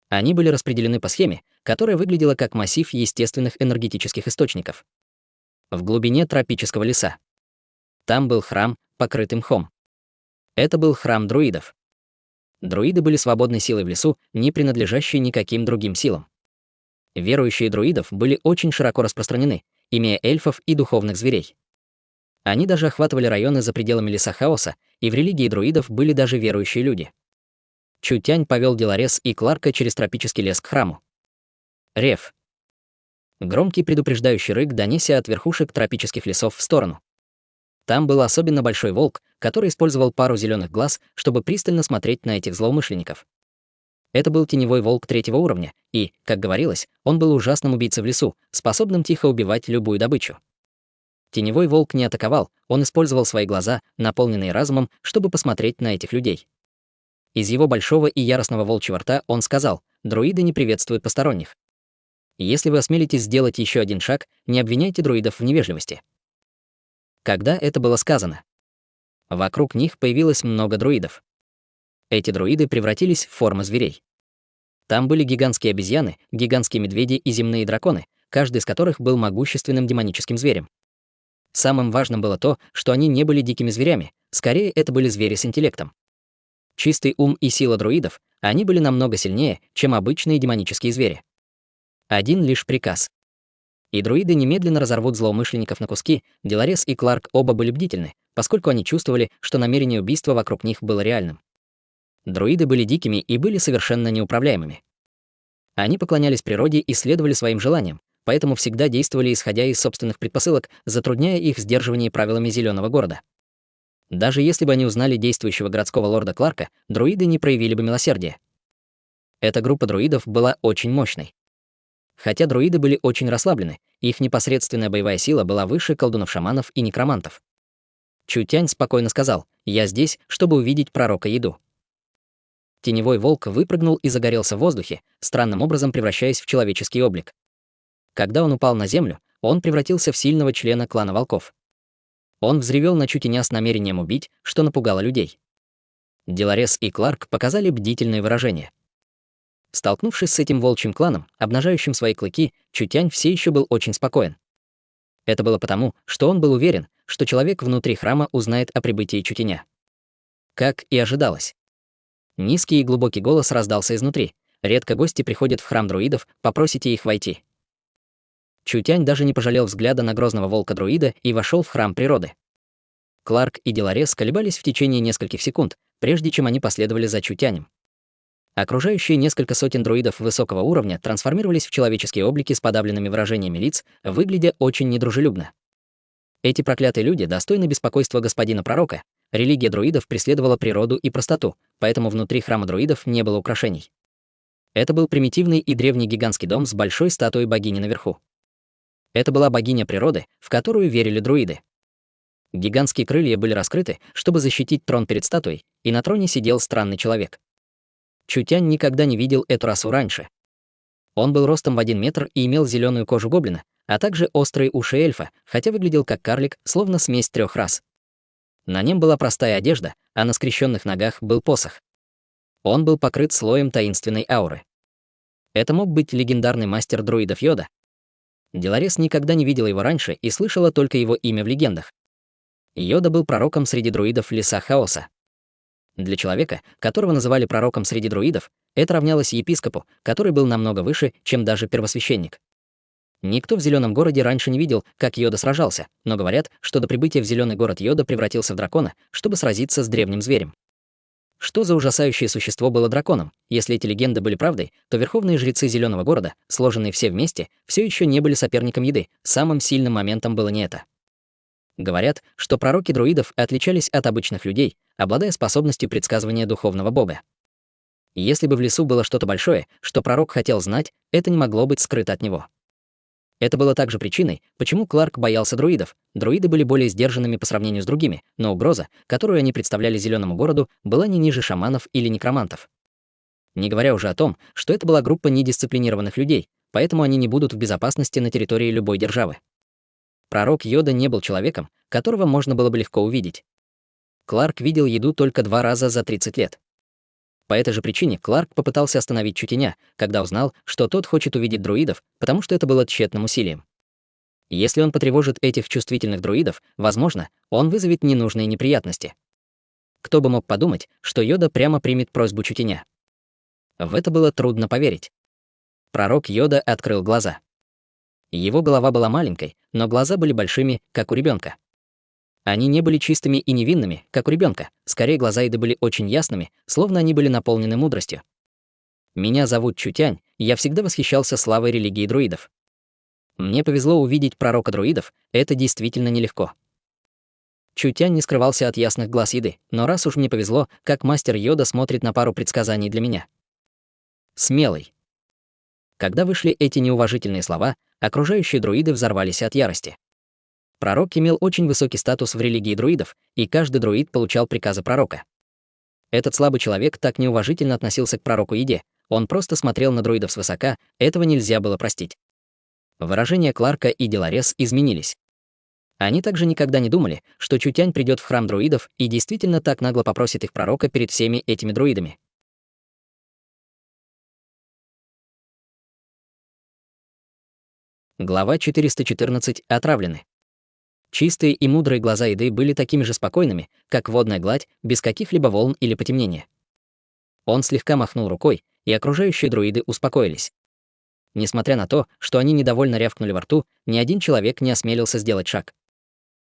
Они были распределены по схеме, которая выглядела как массив естественных энергетических источников. В глубине тропического леса. Там был храм, покрытый мхом. Это был храм друидов. Друиды были свободной силой в лесу, не принадлежащей никаким другим силам. Верующие друидов были очень широко распространены, имея эльфов и духовных зверей. Они даже охватывали районы за пределами леса хаоса, и в религии друидов были даже верующие люди. Чутянь повел Деларес и Кларка через тропический лес к храму. Рев. Громкий предупреждающий рык донесся от верхушек тропических лесов в сторону. Там был особенно большой волк, который использовал пару зеленых глаз, чтобы пристально смотреть на этих злоумышленников. Это был теневой волк 3-го уровня, и, как говорилось, он был ужасным убийцей в лесу, способным тихо убивать любую добычу. Теневой волк не атаковал, он использовал свои глаза, наполненные разумом, чтобы посмотреть на этих людей. Из его большого и яростного волчьего рта он сказал: «Друиды не приветствуют посторонних. Если вы осмелитесь сделать еще один шаг, не обвиняйте друидов в невежливости». Когда это было сказано, вокруг них появилось много друидов. Эти друиды превратились в формы зверей. Там были гигантские обезьяны, гигантские медведи и земные драконы, каждый из которых был могущественным демоническим зверем. Самым важным было то, что они не были дикими зверями, скорее это были звери с интеллектом. Чистый ум и сила друидов, они были намного сильнее, чем обычные демонические звери. Один лишь приказ. И друиды немедленно разорвут злоумышленников на куски. Деларес и Кларк оба были бдительны, поскольку они чувствовали, что намерение убийства вокруг них было реальным. Друиды были дикими и были совершенно неуправляемыми. Они поклонялись природе и следовали своим желаниям, поэтому всегда действовали исходя из собственных предпосылок, затрудняя их сдерживание правилами Зеленого города. Даже если бы они узнали действующего городского лорда Кларка, друиды не проявили бы милосердия. Эта группа друидов была очень мощной. Хотя друиды были очень расслаблены, их непосредственная боевая сила была выше колдунов-шаманов и некромантов. Чутянь спокойно сказал: «Я здесь, чтобы увидеть пророка Еду». Теневой волк выпрыгнул и загорелся в воздухе, странным образом превращаясь в человеческий облик. Когда он упал на землю, он превратился в сильного члена клана волков. Он взревел на Чутяня с намерением убить, что напугало людей. Деларес и Кларк показали бдительные выражения. Столкнувшись с этим волчьим кланом, обнажающим свои клыки, Чутянь все еще был очень спокоен. Это было потому, что он был уверен, что человек внутри храма узнает о прибытии Чутяня. Как и ожидалось. Низкий и глубокий голос раздался изнутри. «Редко гости приходят в храм друидов, попросите их войти». Чутянь даже не пожалел взгляда на грозного волка-друида и вошел в храм природы. Кларк и Деларес колебались в течение нескольких секунд, прежде чем они последовали за Чутянем. Окружающие несколько сотен друидов высокого уровня трансформировались в человеческие облики с подавленными выражениями лиц, выглядя очень недружелюбно. Эти проклятые люди достойны беспокойства господина пророка. Религия друидов преследовала природу и простоту, поэтому внутри храма друидов не было украшений. Это был примитивный и древний гигантский дом с большой статуей богини наверху. Это была богиня природы, в которую верили друиды. Гигантские крылья были раскрыты, чтобы защитить трон перед статуей, и на троне сидел странный человек. Чутянь никогда не видел эту расу раньше. Он был ростом в 1 метр и имел зеленую кожу гоблина, а также острые уши эльфа, хотя выглядел как карлик, словно смесь 3 рас. На нем была простая одежда, а на скрещенных ногах был посох. Он был покрыт слоем таинственной ауры. Это мог быть легендарный мастер друидов Йода. Деларес никогда не видела его раньше и слышала только его имя в легендах. Йода был пророком среди друидов Леса Хаоса. Для человека, которого называли пророком среди друидов, это равнялось епископу, который был намного выше, чем даже первосвященник. Никто в Зеленом городе раньше не видел, как Йода сражался, но говорят, что до прибытия в Зеленый город Йода превратился в дракона, чтобы сразиться с древним зверем. Что за ужасающее существо было драконом? Если эти легенды были правдой, то верховные жрецы Зеленого города, сложенные все вместе, все еще не были соперником Еды. Самым сильным моментом было не это. Говорят, что пророки друидов отличались от обычных людей, обладая способностью предсказывания духовного бога. Если бы в лесу было что-то большое, что пророк хотел знать, это не могло быть скрыто от него. Это было также причиной, почему Кларк боялся друидов. Друиды были более сдержанными по сравнению с другими, но угроза, которую они представляли Зеленому городу, была не ниже шаманов или некромантов. Не говоря уже о том, что это была группа недисциплинированных людей, поэтому они не будут в безопасности на территории любой державы. Пророк Йода не был человеком, которого можно было бы легко увидеть. Кларк видел Еду только 2 раза за 30 лет. По этой же причине Кларк попытался остановить Чутяня, когда узнал, что тот хочет увидеть друидов, потому что это было тщетным усилием. Если он потревожит этих чувствительных друидов, возможно, он вызовет ненужные неприятности. Кто бы мог подумать, что Йода прямо примет просьбу Чутяня? В это было трудно поверить. Пророк Йода открыл глаза. Его голова была маленькой, но глаза были большими, как у ребенка. Они не были чистыми и невинными, как у ребенка. Скорее, глаза Еды были очень ясными, словно они были наполнены мудростью. Меня зовут Чутянь, я всегда восхищался славой религии друидов. Мне повезло увидеть пророка друидов, это действительно нелегко. Чутянь не скрывался от ясных глаз Еды, но раз уж мне повезло, как мастер Йода смотрит на пару предсказаний для меня. Смелый. Когда вышли эти неуважительные слова, окружающие друиды взорвались от ярости. Пророк имел очень высокий статус в религии друидов, и каждый друид получал приказы пророка. Этот слабый человек так неуважительно относился к пророку Еде. Он просто смотрел на друидов свысока, этого нельзя было простить. Выражения Кларка и Деларес изменились. Они также никогда не думали, что Чутянь придет в храм друидов и действительно так нагло попросит их пророка перед всеми этими друидами. Глава 414. Отравлены. Чистые и мудрые глаза Еды были такими же спокойными, как водная гладь, без каких-либо волн или потемнения. Он слегка махнул рукой, и окружающие друиды успокоились. Несмотря на то, что они недовольно рявкнули во рту, ни один человек не осмелился сделать шаг.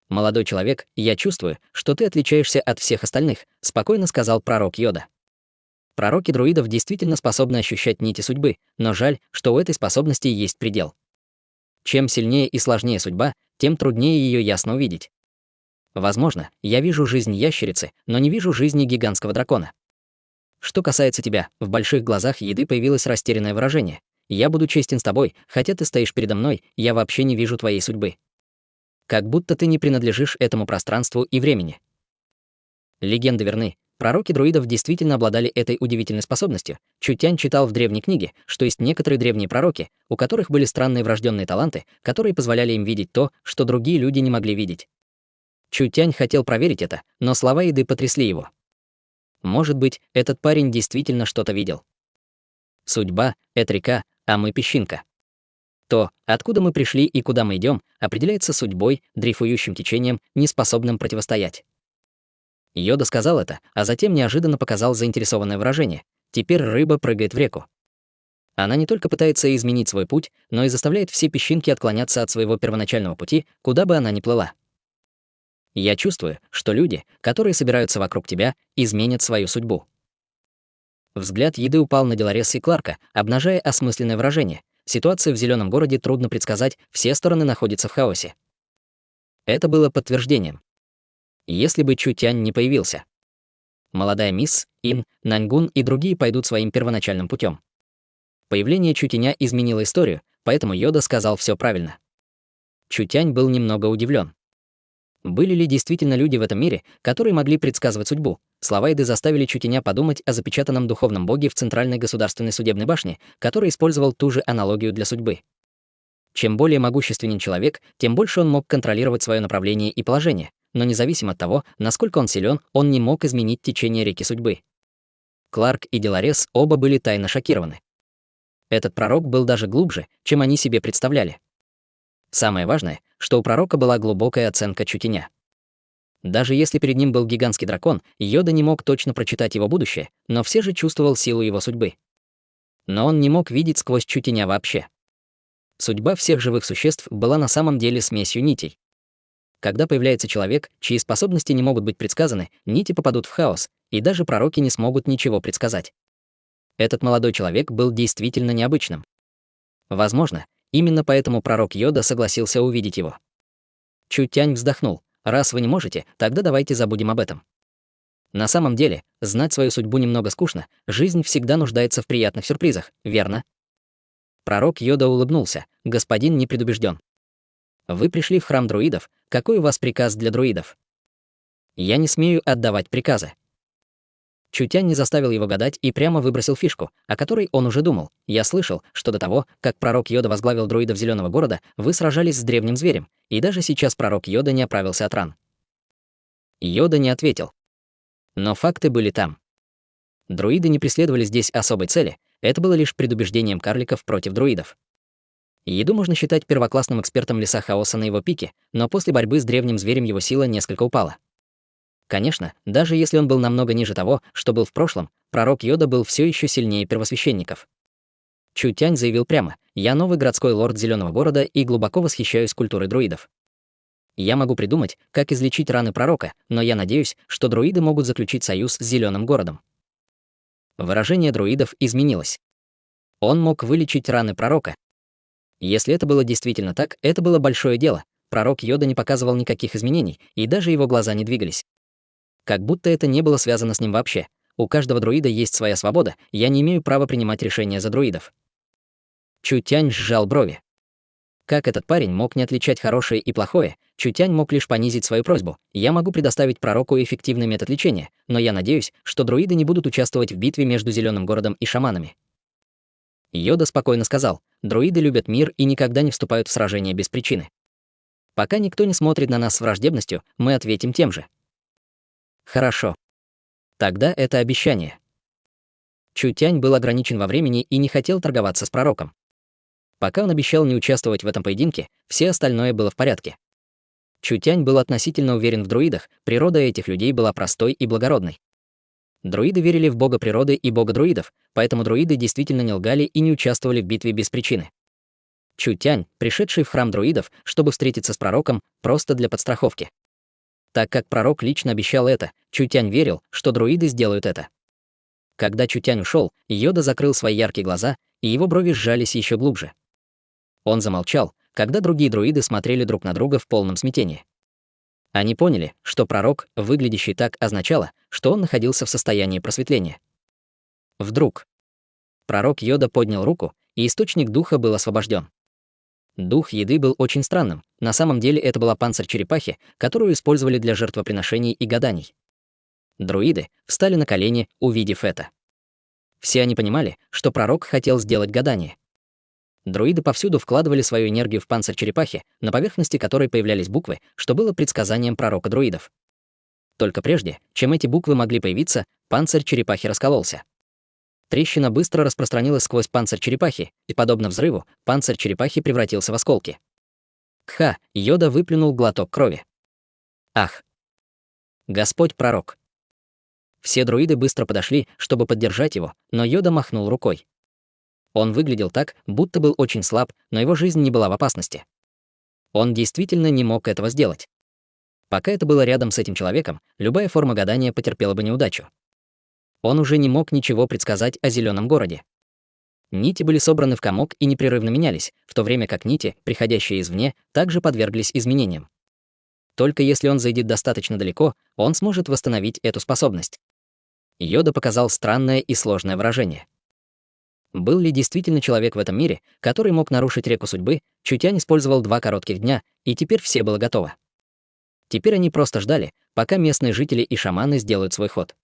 «Молодой человек, я чувствую, что ты отличаешься от всех остальных», — спокойно сказал пророк Йода. Пророки друидов действительно способны ощущать нити судьбы, но жаль, что у этой способности есть предел. Чем сильнее и сложнее судьба, тем труднее ее ясно увидеть. Возможно, я вижу жизнь ящерицы, но не вижу жизни гигантского дракона. Что касается тебя, в больших глазах Еды появилось растерянное выражение. Я буду честен с тобой, хотя ты стоишь передо мной, я вообще не вижу твоей судьбы. Как будто ты не принадлежишь этому пространству и времени. Легенды верны. Пророки друидов действительно обладали этой удивительной способностью. Чутянь читал в древней книге, что есть некоторые древние пророки, у которых были странные врожденные таланты, которые позволяли им видеть то, что другие люди не могли видеть. Чутянь хотел проверить это, но слова Еды потрясли его. Может быть, этот парень действительно что-то видел. Судьба — это река, а мы — песчинка. То, откуда мы пришли и куда мы идем, определяется судьбой, дрейфующим течением, неспособным противостоять. Йода сказал это, а затем неожиданно показал заинтересованное выражение. Теперь рыба прыгает в реку. Она не только пытается изменить свой путь, но и заставляет все песчинки отклоняться от своего первоначального пути, куда бы она ни плыла. Я чувствую, что люди, которые собираются вокруг тебя, изменят свою судьбу. Взгляд Еды упал на Делареса и Кларка, обнажая осмысленное выражение. Ситуацию в Зеленом городе трудно предсказать, все стороны находятся в хаосе. Это было подтверждением. Если бы Чутянь не появился. Молодая мисс, Ин, Наньгун и другие пойдут своим первоначальным путем. Появление Чутяня изменило историю, поэтому Йода сказал все правильно. Чутянь был немного удивлен. Были ли действительно люди в этом мире, которые могли предсказывать судьбу? Слова Еды заставили Чутяня подумать о запечатанном духовном боге в Центральной государственной судебной башне, который использовал ту же аналогию для судьбы. Чем более могущественен человек, тем больше он мог контролировать свое направление и положение, но независимо от того, насколько он силен, он не мог изменить течение реки судьбы. Кларк и Деларес оба были тайно шокированы. Этот пророк был даже глубже, чем они себе представляли. Самое важное, что у пророка была глубокая оценка Чутяня. Даже если перед ним был гигантский дракон, Йода не мог точно прочитать его будущее, но все же чувствовал силу его судьбы. Но он не мог видеть сквозь Чутяня вообще. Судьба всех живых существ была на самом деле смесью нитей. Когда появляется человек, чьи способности не могут быть предсказаны, нити попадут в хаос, и даже пророки не смогут ничего предсказать. Этот молодой человек был действительно необычным. Возможно, именно поэтому пророк Йода согласился увидеть его. Чутянь вздохнул. «Раз вы не можете, тогда давайте забудем об этом». На самом деле, знать свою судьбу немного скучно, жизнь всегда нуждается в приятных сюрпризах, верно? Пророк Йода улыбнулся. «Господин не предубежден. Вы пришли в храм друидов. Какой у вас приказ для друидов?» «Я не смею отдавать приказы». Чутянь не заставил его гадать и прямо выбросил фишку, о которой он уже думал. «Я слышал, что до того, как пророк Йода возглавил друидов Зеленого города, вы сражались с древним зверем, и даже сейчас пророк Йода не оправился от ран». Йода не ответил. Но факты были там. Друиды не преследовали здесь особой цели, это было лишь предубеждением карликов против друидов. Еду можно считать первоклассным экспертом леса хаоса на его пике, но после борьбы с древним зверем его сила несколько упала. Конечно, даже если он был намного ниже того, что был в прошлом, пророк Йода был все еще сильнее первосвященников. Чутянь заявил прямо: «Я новый городской лорд Зеленого города и глубоко восхищаюсь культурой друидов. Я могу придумать, как излечить раны пророка, но я надеюсь, что друиды могут заключить союз с Зеленым городом». Выражение друидов изменилось. Он мог вылечить раны пророка. Если это было действительно так, это было большое дело. Пророк Йода не показывал никаких изменений, и даже его глаза не двигались. Как будто это не было связано с ним вообще. У каждого друида есть своя свобода, я не имею права принимать решения за друидов. Чутянь сжал брови. Как этот парень мог не отличать хорошее и плохое, Чутянь мог лишь понизить свою просьбу. «Я могу предоставить пророку эффективный метод лечения, но я надеюсь, что друиды не будут участвовать в битве между Зеленым городом и шаманами». Йода спокойно сказал: «Друиды любят мир и никогда не вступают в сражения без причины. Пока никто не смотрит на нас с враждебностью, мы ответим тем же». Хорошо. Тогда это обещание. Чутянь был ограничен во времени и не хотел торговаться с пророком. Пока он обещал не участвовать в этом поединке, все остальное было в порядке. Чутянь был относительно уверен в друидах, природа этих людей была простой и благородной. Друиды верили в бога природы и бога друидов, поэтому друиды действительно не лгали и не участвовали в битве без причины. Чутянь, пришедший в храм друидов, чтобы встретиться с пророком, просто для подстраховки. Так как пророк лично обещал это, Чутянь верил, что друиды сделают это. Когда Чутянь ушел, Йода закрыл свои яркие глаза, и его брови сжались еще глубже. Он замолчал, когда другие друиды смотрели друг на друга в полном смятении. Они поняли, что пророк, выглядящий так, означало, что он находился в состоянии просветления. Вдруг пророк Йода поднял руку, и источник духа был освобожден. Дух еды был очень странным. На самом деле это была панцирь черепахи, которую использовали для жертвоприношений и гаданий. Друиды встали на колени, увидев это. Все они понимали, что пророк хотел сделать гадание. Друиды повсюду вкладывали свою энергию в панцирь черепахи, на поверхности которой появлялись буквы, что было предсказанием пророка друидов. Только прежде, чем эти буквы могли появиться, панцирь черепахи раскололся. Трещина быстро распространилась сквозь панцирь черепахи, и, подобно взрыву, панцирь черепахи превратился в осколки. Кха, Йода выплюнул глоток крови. Ах! Господь-пророк! Все друиды быстро подошли, чтобы поддержать его, но Йода махнул рукой. Он выглядел так, будто был очень слаб, но его жизнь не была в опасности. Он действительно не мог этого сделать. Пока это было рядом с этим человеком, любая форма гадания потерпела бы неудачу. Он уже не мог ничего предсказать о Зеленом городе. Нити были собраны в комок и непрерывно менялись, в то время как нити, приходящие извне, также подверглись изменениям. Только если он зайдет достаточно далеко, он сможет восстановить эту способность. Йода показал странное и сложное выражение. Был ли действительно человек в этом мире, который мог нарушить реку судьбы? Чутянь использовал 2 коротких дня, и теперь все было готово. Теперь они просто ждали, пока местные жители и шаманы сделают свой ход.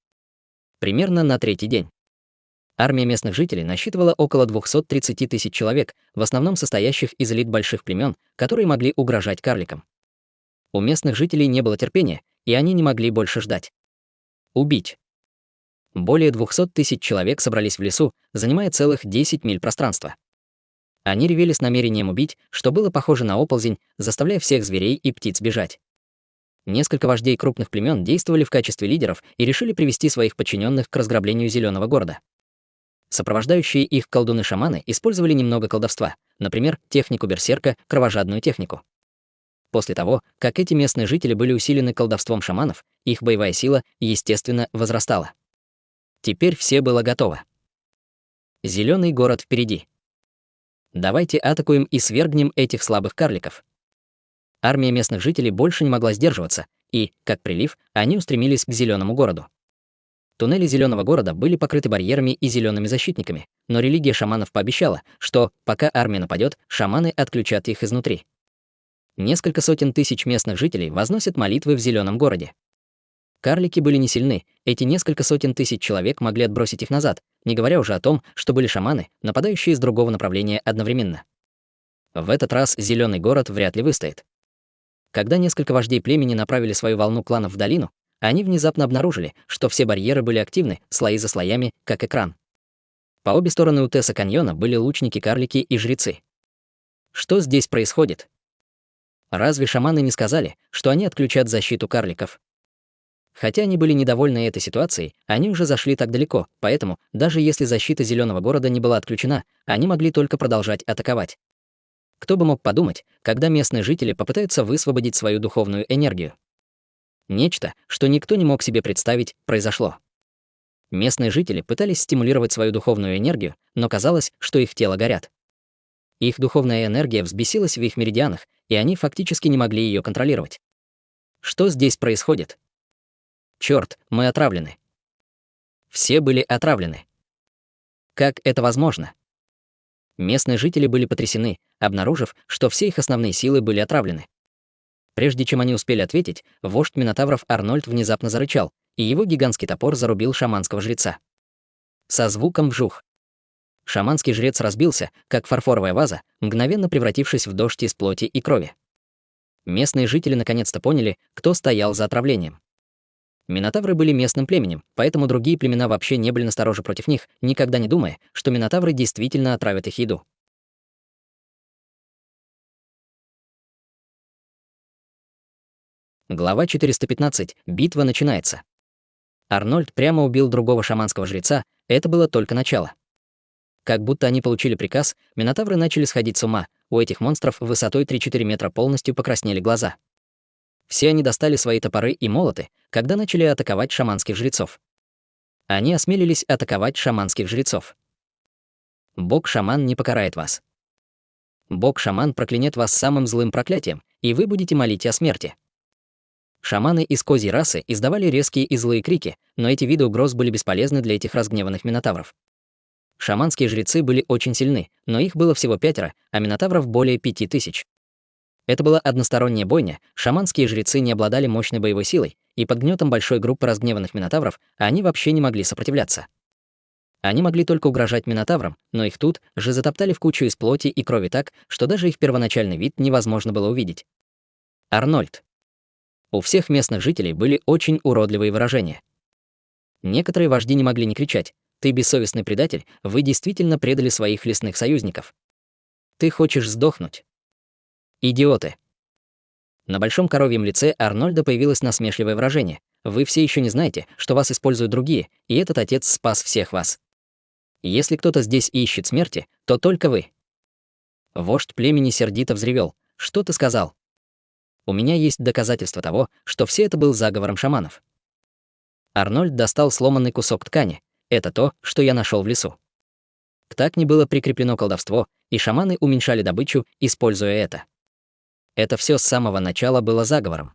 Примерно на 3-й день. Армия местных жителей насчитывала около 230 тысяч человек, в основном состоящих из элит больших племен, которые могли угрожать карликам. У местных жителей не было терпения, и они не могли больше ждать. Убить. Более 200 тысяч человек собрались в лесу, занимая целых 10 миль пространства. Они ревели с намерением убить, что было похоже на оползень, заставляя всех зверей и птиц бежать. Несколько вождей крупных племен действовали в качестве лидеров и решили привести своих подчиненных к разграблению Зеленого города. Сопровождающие их колдуны-шаманы использовали немного колдовства, например, технику берсерка, кровожадную технику. После того, как эти местные жители были усилены колдовством шаманов, их боевая сила, естественно, возрастала. Теперь все было готово. Зеленый город впереди. Давайте атакуем и свергнем этих слабых карликов. Армия местных жителей больше не могла сдерживаться, и, как прилив, они устремились к Зеленому городу. Туннели Зеленого города были покрыты барьерами и зелеными защитниками, но религия шаманов пообещала, что, пока армия нападет, шаманы отключат их изнутри. Несколько сотен тысяч местных жителей возносят молитвы в Зеленом городе. Карлики были не сильны, эти несколько сотен тысяч человек могли отбросить их назад, не говоря уже о том, что были шаманы, нападающие с другого направления одновременно. В этот раз Зеленый город вряд ли выстоит. Когда несколько вождей племени направили свою волну кланов в долину, они внезапно обнаружили, что все барьеры были активны, слои за слоями, как экран. По обе стороны утеса каньона были лучники-карлики и жрецы. Что здесь происходит? Разве шаманы не сказали, что они отключат защиту карликов? Хотя они были недовольны этой ситуацией, они уже зашли так далеко, поэтому, даже если защита Зеленого города не была отключена, они могли только продолжать атаковать. Кто бы мог подумать, когда местные жители попытаются высвободить свою духовную энергию? Нечто, что никто не мог себе представить, произошло. Местные жители пытались стимулировать свою духовную энергию, но казалось, что их тела горят. Их духовная энергия взбесилась в их меридианах, и они фактически не могли ее контролировать. Что здесь происходит? Черт, мы отравлены. Все были отравлены. Как это возможно? Местные жители были потрясены, обнаружив, что все их основные силы были отравлены. Прежде чем они успели ответить, вождь Минотавров Арнольд внезапно зарычал, и его гигантский топор зарубил шаманского жреца. Со звуком вжух. Шаманский жрец разбился, как фарфоровая ваза, мгновенно превратившись в дождь из плоти и крови. Местные жители наконец-то поняли, кто стоял за отравлением. Минотавры были местным племенем, поэтому другие племена вообще не были настороже против них, никогда не думая, что минотавры действительно отравят их еду. Глава 415. Битва начинается. Арнольд прямо убил другого шаманского жреца, это было только начало. Как будто они получили приказ, минотавры начали сходить с ума, у этих монстров высотой 3-4 метра полностью покраснели глаза. Все они достали свои топоры и молоты, когда начали атаковать шаманских жрецов. Они осмелились атаковать шаманских жрецов. Бог-шаман не покарает вас. Бог-шаман проклянет вас самым злым проклятием, и вы будете молить о смерти. Шаманы из козьей расы издавали резкие и злые крики, но эти виды угроз были бесполезны для этих разгневанных минотавров. Шаманские жрецы были очень сильны, но их было всего 5, а минотавров более 5000. Это была односторонняя бойня, шаманские жрецы не обладали мощной боевой силой, и под гнетом большой группы разгневанных минотавров они вообще не могли сопротивляться. Они могли только угрожать минотаврам, но их тут же затоптали в кучу из плоти и крови так, что даже их первоначальный вид невозможно было увидеть. Арнольд. У всех местных жителей были очень уродливые выражения. Некоторые вожди не могли не кричать: «Ты бессовестный предатель, вы действительно предали своих лесных союзников. Ты хочешь сдохнуть. Идиоты». На большом коровьем лице Арнольда появилось насмешливое выражение. Вы все еще не знаете, что вас используют другие, и этот отец спас всех вас. Если кто-то здесь ищет смерти, то только вы. Вождь племени сердито взревел. Что ты сказал? У меня есть доказательства того, что все это был заговором шаманов. Арнольд достал сломанный кусок ткани. Это то, что я нашел в лесу. К ткани было прикреплено колдовство, и шаманы уменьшали добычу, используя это. Это все с самого начала было заговором.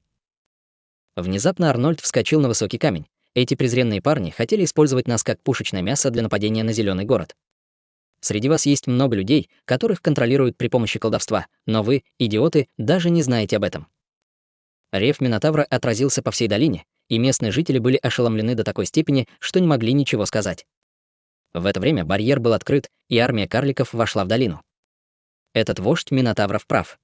Внезапно Арнольд вскочил на высокий камень. Эти презренные парни хотели использовать нас как пушечное мясо для нападения на зеленый город. Среди вас есть много людей, которых контролируют при помощи колдовства, но вы, идиоты, даже не знаете об этом. Рев Минотавра отразился по всей долине, и местные жители были ошеломлены до такой степени, что не могли ничего сказать. В это время барьер был открыт, и армия карликов вошла в долину. Этот вождь Минотавров прав.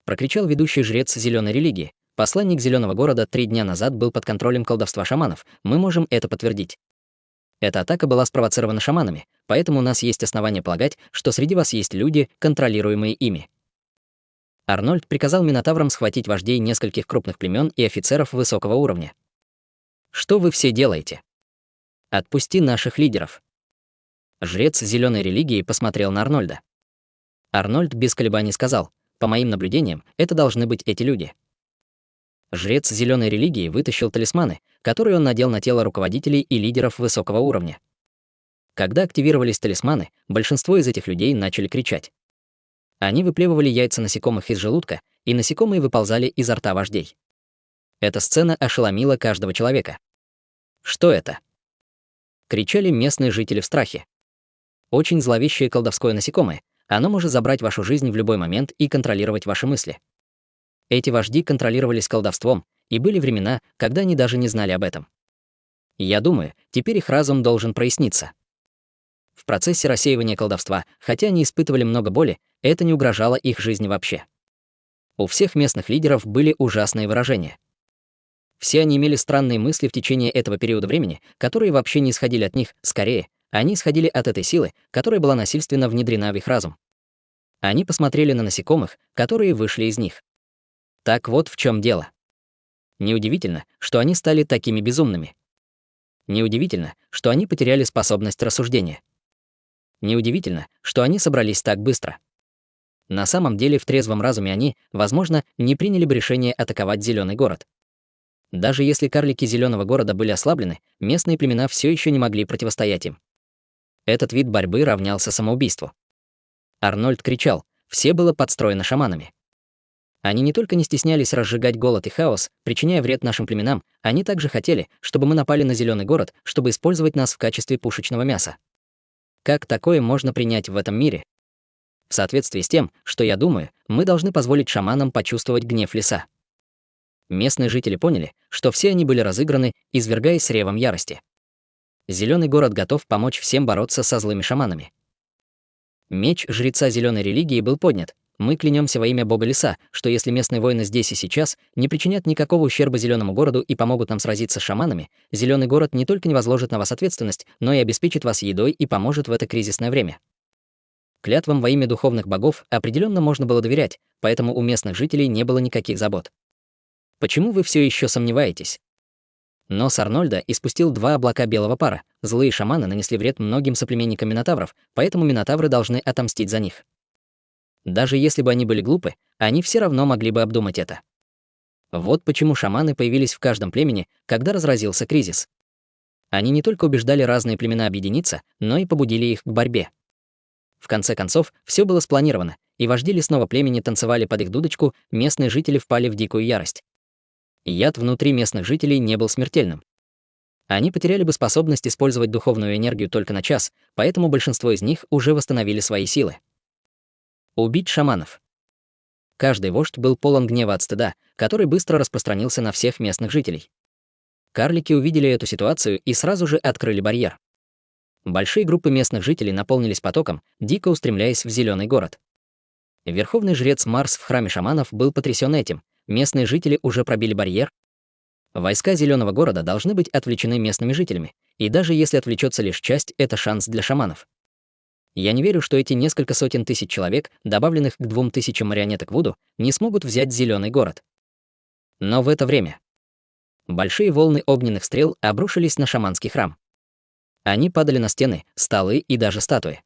Прокричал ведущий жрец зеленой религии. Посланник зеленого города 3 дня назад был под контролем колдовства шаманов, мы можем это подтвердить. Эта атака была спровоцирована шаманами, поэтому у нас есть основания полагать, что среди вас есть люди, контролируемые ими. Арнольд приказал минотаврам схватить вождей нескольких крупных племен и офицеров высокого уровня. Что вы все делаете? Отпусти наших лидеров. Жрец зеленой религии посмотрел на Арнольда. Арнольд без колебаний сказал: по моим наблюдениям, это должны быть эти люди. Жрец зеленой религии вытащил талисманы, которые он надел на тело руководителей и лидеров высокого уровня. Когда активировались талисманы, большинство из этих людей начали кричать. Они выплевывали яйца насекомых из желудка, и насекомые выползали изо рта вождей. Эта сцена ошеломила каждого человека. Что это? Кричали местные жители в страхе. Очень зловещее колдовское насекомое. Оно может забрать вашу жизнь в любой момент и контролировать ваши мысли. Эти вожди контролировались колдовством, и были времена, когда они даже не знали об этом. Я думаю, теперь их разум должен проясниться. В процессе рассеивания колдовства, хотя они испытывали много боли, это не угрожало их жизни вообще. У всех местных лидеров были ужасные выражения. Все они имели странные мысли в течение этого периода времени, которые вообще не исходили от них, скорее, они исходили от этой силы, которая была насильственно внедрена в их разум. Они посмотрели на насекомых, которые вышли из них. Так вот в чем дело. Неудивительно, что они стали такими безумными. Неудивительно, что они потеряли способность рассуждения. Неудивительно, что они собрались так быстро. На самом деле, в трезвом разуме они, возможно, не приняли бы решение атаковать зеленый город. Даже если карлики зеленого города были ослаблены, местные племена все еще не могли противостоять им. Этот вид борьбы равнялся самоубийству. Арнольд кричал, все было подстроено шаманами. Они не только не стеснялись разжигать голод и хаос, причиняя вред нашим племенам, они также хотели, чтобы мы напали на зеленый город, чтобы использовать нас в качестве пушечного мяса. Как такое можно принять в этом мире? В соответствии с тем, что я думаю, мы должны позволить шаманам почувствовать гнев леса. Местные жители поняли, что все они были разыграны, извергаясь с ревом ярости. Зеленый город готов помочь всем бороться со злыми шаманами. Меч жреца зеленой религии был поднят. Мы клянемся во имя бога леса, что если местные воины здесь и сейчас не причинят никакого ущерба зеленому городу и помогут нам сразиться с шаманами, зеленый город не только не возложит на вас ответственность, но и обеспечит вас едой и поможет в это кризисное время. Клятвам во имя духовных богов определенно можно было доверять, поэтому у местных жителей не было никаких забот. Почему вы все еще сомневаетесь? Нос Арнольда испустил 2 облака белого пара. Злые шаманы нанесли вред многим соплеменникам минотавров, поэтому минотавры должны отомстить за них. Даже если бы они были глупы, они все равно могли бы обдумать это. Вот почему шаманы появились в каждом племени, когда разразился кризис. Они не только убеждали разные племена объединиться, но и побудили их к борьбе. В конце концов, все было спланировано, и вожди лесного племени танцевали под их дудочку, местные жители впали в дикую ярость. Яд внутри местных жителей не был смертельным. Они потеряли бы способность использовать духовную энергию только на час, поэтому большинство из них уже восстановили свои силы. Убить шаманов. Каждый вождь был полон гнева от стыда, который быстро распространился на всех местных жителей. Карлики увидели эту ситуацию и сразу же открыли барьер. Большие группы местных жителей наполнились потоком, дико устремляясь в зеленый город. Верховный жрец Марс в храме шаманов был потрясен этим. Местные жители уже пробили барьер. Войска зеленого города должны быть отвлечены местными жителями, и даже если отвлечется лишь часть, это шанс для шаманов. Я не верю, что эти несколько сотен тысяч человек, добавленных к 2000 марионеток Вуду, не смогут взять зеленый город. Но в это время большие волны огненных стрел обрушились на шаманский храм. Они падали на стены, столы и даже статуи.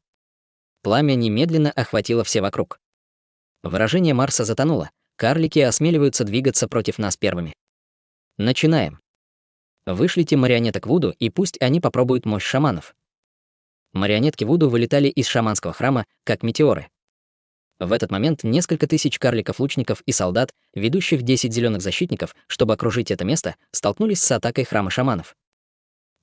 Пламя немедленно охватило все вокруг. Выражение Марса затонуло. Карлики осмеливаются двигаться против нас первыми. Начинаем. Вышлите марионеток Вуду, и пусть они попробуют мощь шаманов. Марионетки Вуду вылетали из шаманского храма, как метеоры. В этот момент несколько тысяч карликов-лучников и солдат, ведущих 10 зеленых защитников, чтобы окружить это место, столкнулись с атакой храма шаманов.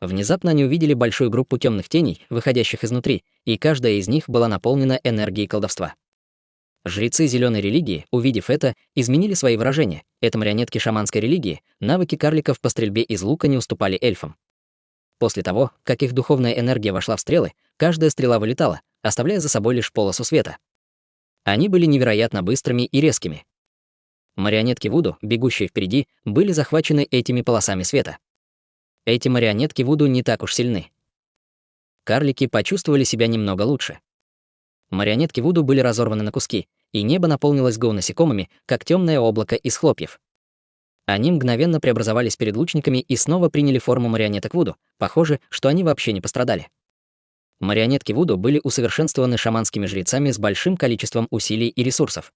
Внезапно они увидели большую группу темных теней, выходящих изнутри, и каждая из них была наполнена энергией колдовства. Жрецы зеленой религии, увидев это, изменили свои выражения. Это марионетки шаманской религии, навыки карликов по стрельбе из лука не уступали эльфам. После того, как их духовная энергия вошла в стрелы, каждая стрела вылетала, оставляя за собой лишь полосу света. Они были невероятно быстрыми и резкими. Марионетки Вуду, бегущие впереди, были захвачены этими полосами света. Эти марионетки Вуду не так уж сильны. Карлики почувствовали себя немного лучше. Марионетки Вуду были разорваны на куски, и небо наполнилось гоу-насекомыми, как темное облако из хлопьев. Они мгновенно преобразовались перед лучниками и снова приняли форму марионеток Вуду. Похоже, что они вообще не пострадали. Марионетки Вуду были усовершенствованы шаманскими жрецами с большим количеством усилий и ресурсов.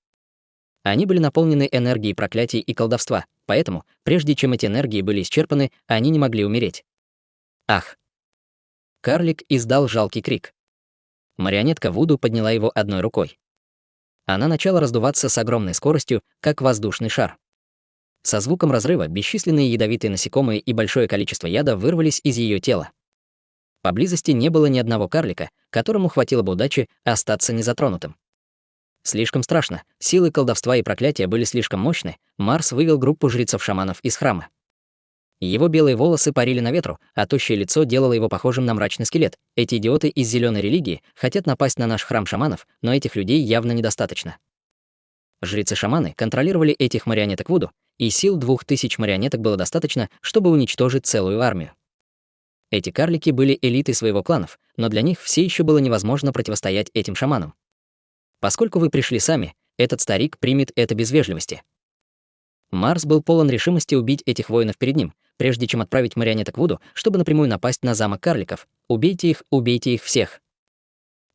Они были наполнены энергией проклятий и колдовства, поэтому, прежде чем эти энергии были исчерпаны, они не могли умереть. Ах! Карлик издал жалкий крик. Марионетка Вуду подняла его одной рукой. Она начала раздуваться с огромной скоростью, как воздушный шар. Со звуком разрыва бесчисленные ядовитые насекомые и большое количество яда вырвались из ее тела. Поблизости не было ни одного карлика, которому хватило бы удачи остаться незатронутым. Слишком страшно, силы колдовства и проклятия были слишком мощны, Марс вывел группу жрецов-шаманов из храма. Его белые волосы парили на ветру, а тощее лицо делало его похожим на мрачный скелет. Эти идиоты из зеленой религии хотят напасть на наш храм шаманов, но этих людей явно недостаточно. Жрецы-шаманы контролировали этих марионеток Вуду, и сил 2000 марионеток было достаточно, чтобы уничтожить целую армию. Эти карлики были элитой своего кланов, но для них все еще было невозможно противостоять этим шаманам. Поскольку вы пришли сами, этот старик примет это без вежливости. Марс был полон решимости убить этих воинов перед ним, прежде чем отправить марионеток Вуду, чтобы напрямую напасть на замок карликов. Убейте их всех.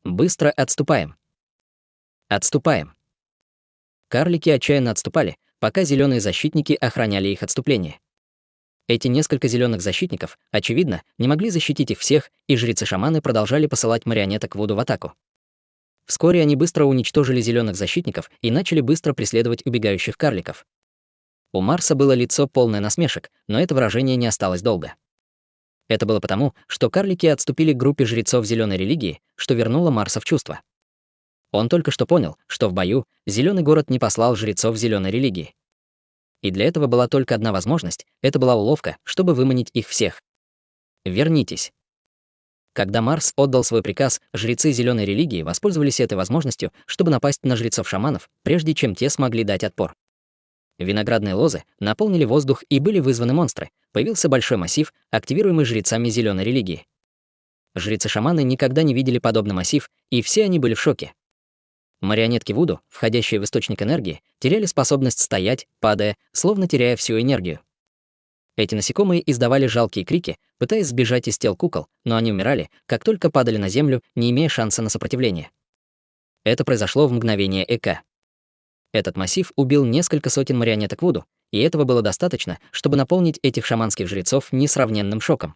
Быстро отступаем. Отступаем. Карлики отчаянно отступали, пока зеленые защитники охраняли их отступление. Эти несколько зеленых защитников, очевидно, не могли защитить их всех, и жрецы-шаманы продолжали посылать марионеток Вуду в атаку. Вскоре они быстро уничтожили зеленых защитников и начали быстро преследовать убегающих карликов. У Марса было лицо полное насмешек, но это выражение не осталось долго. Это было потому, что карлики отступили к группе жрецов зеленой религии, что вернуло Марса в чувство. Он только что понял, что в бою зеленый город не послал жрецов зеленой религии. И для этого была только одна возможность — это была уловка, чтобы выманить их всех. Вернитесь. Когда Марс отдал свой приказ, жрецы зеленой религии воспользовались этой возможностью, чтобы напасть на жрецов-шаманов, прежде чем те смогли дать отпор. Виноградные лозы наполнили воздух и были вызваны монстры. Появился большой массив, активируемый жрецами зеленой религии. Жрецы-шаманы никогда не видели подобный массив, и все они были в шоке. Марионетки Вуду, входящие в источник энергии, теряли способность стоять, падая, словно теряя всю энергию. Эти насекомые издавали жалкие крики, пытаясь сбежать из тел кукол, но они умирали, как только падали на землю, не имея шанса на сопротивление. Это произошло в мгновение Эка. Этот массив убил несколько сотен марионеток Вуду, и этого было достаточно, чтобы наполнить этих шаманских жрецов несравненным шоком.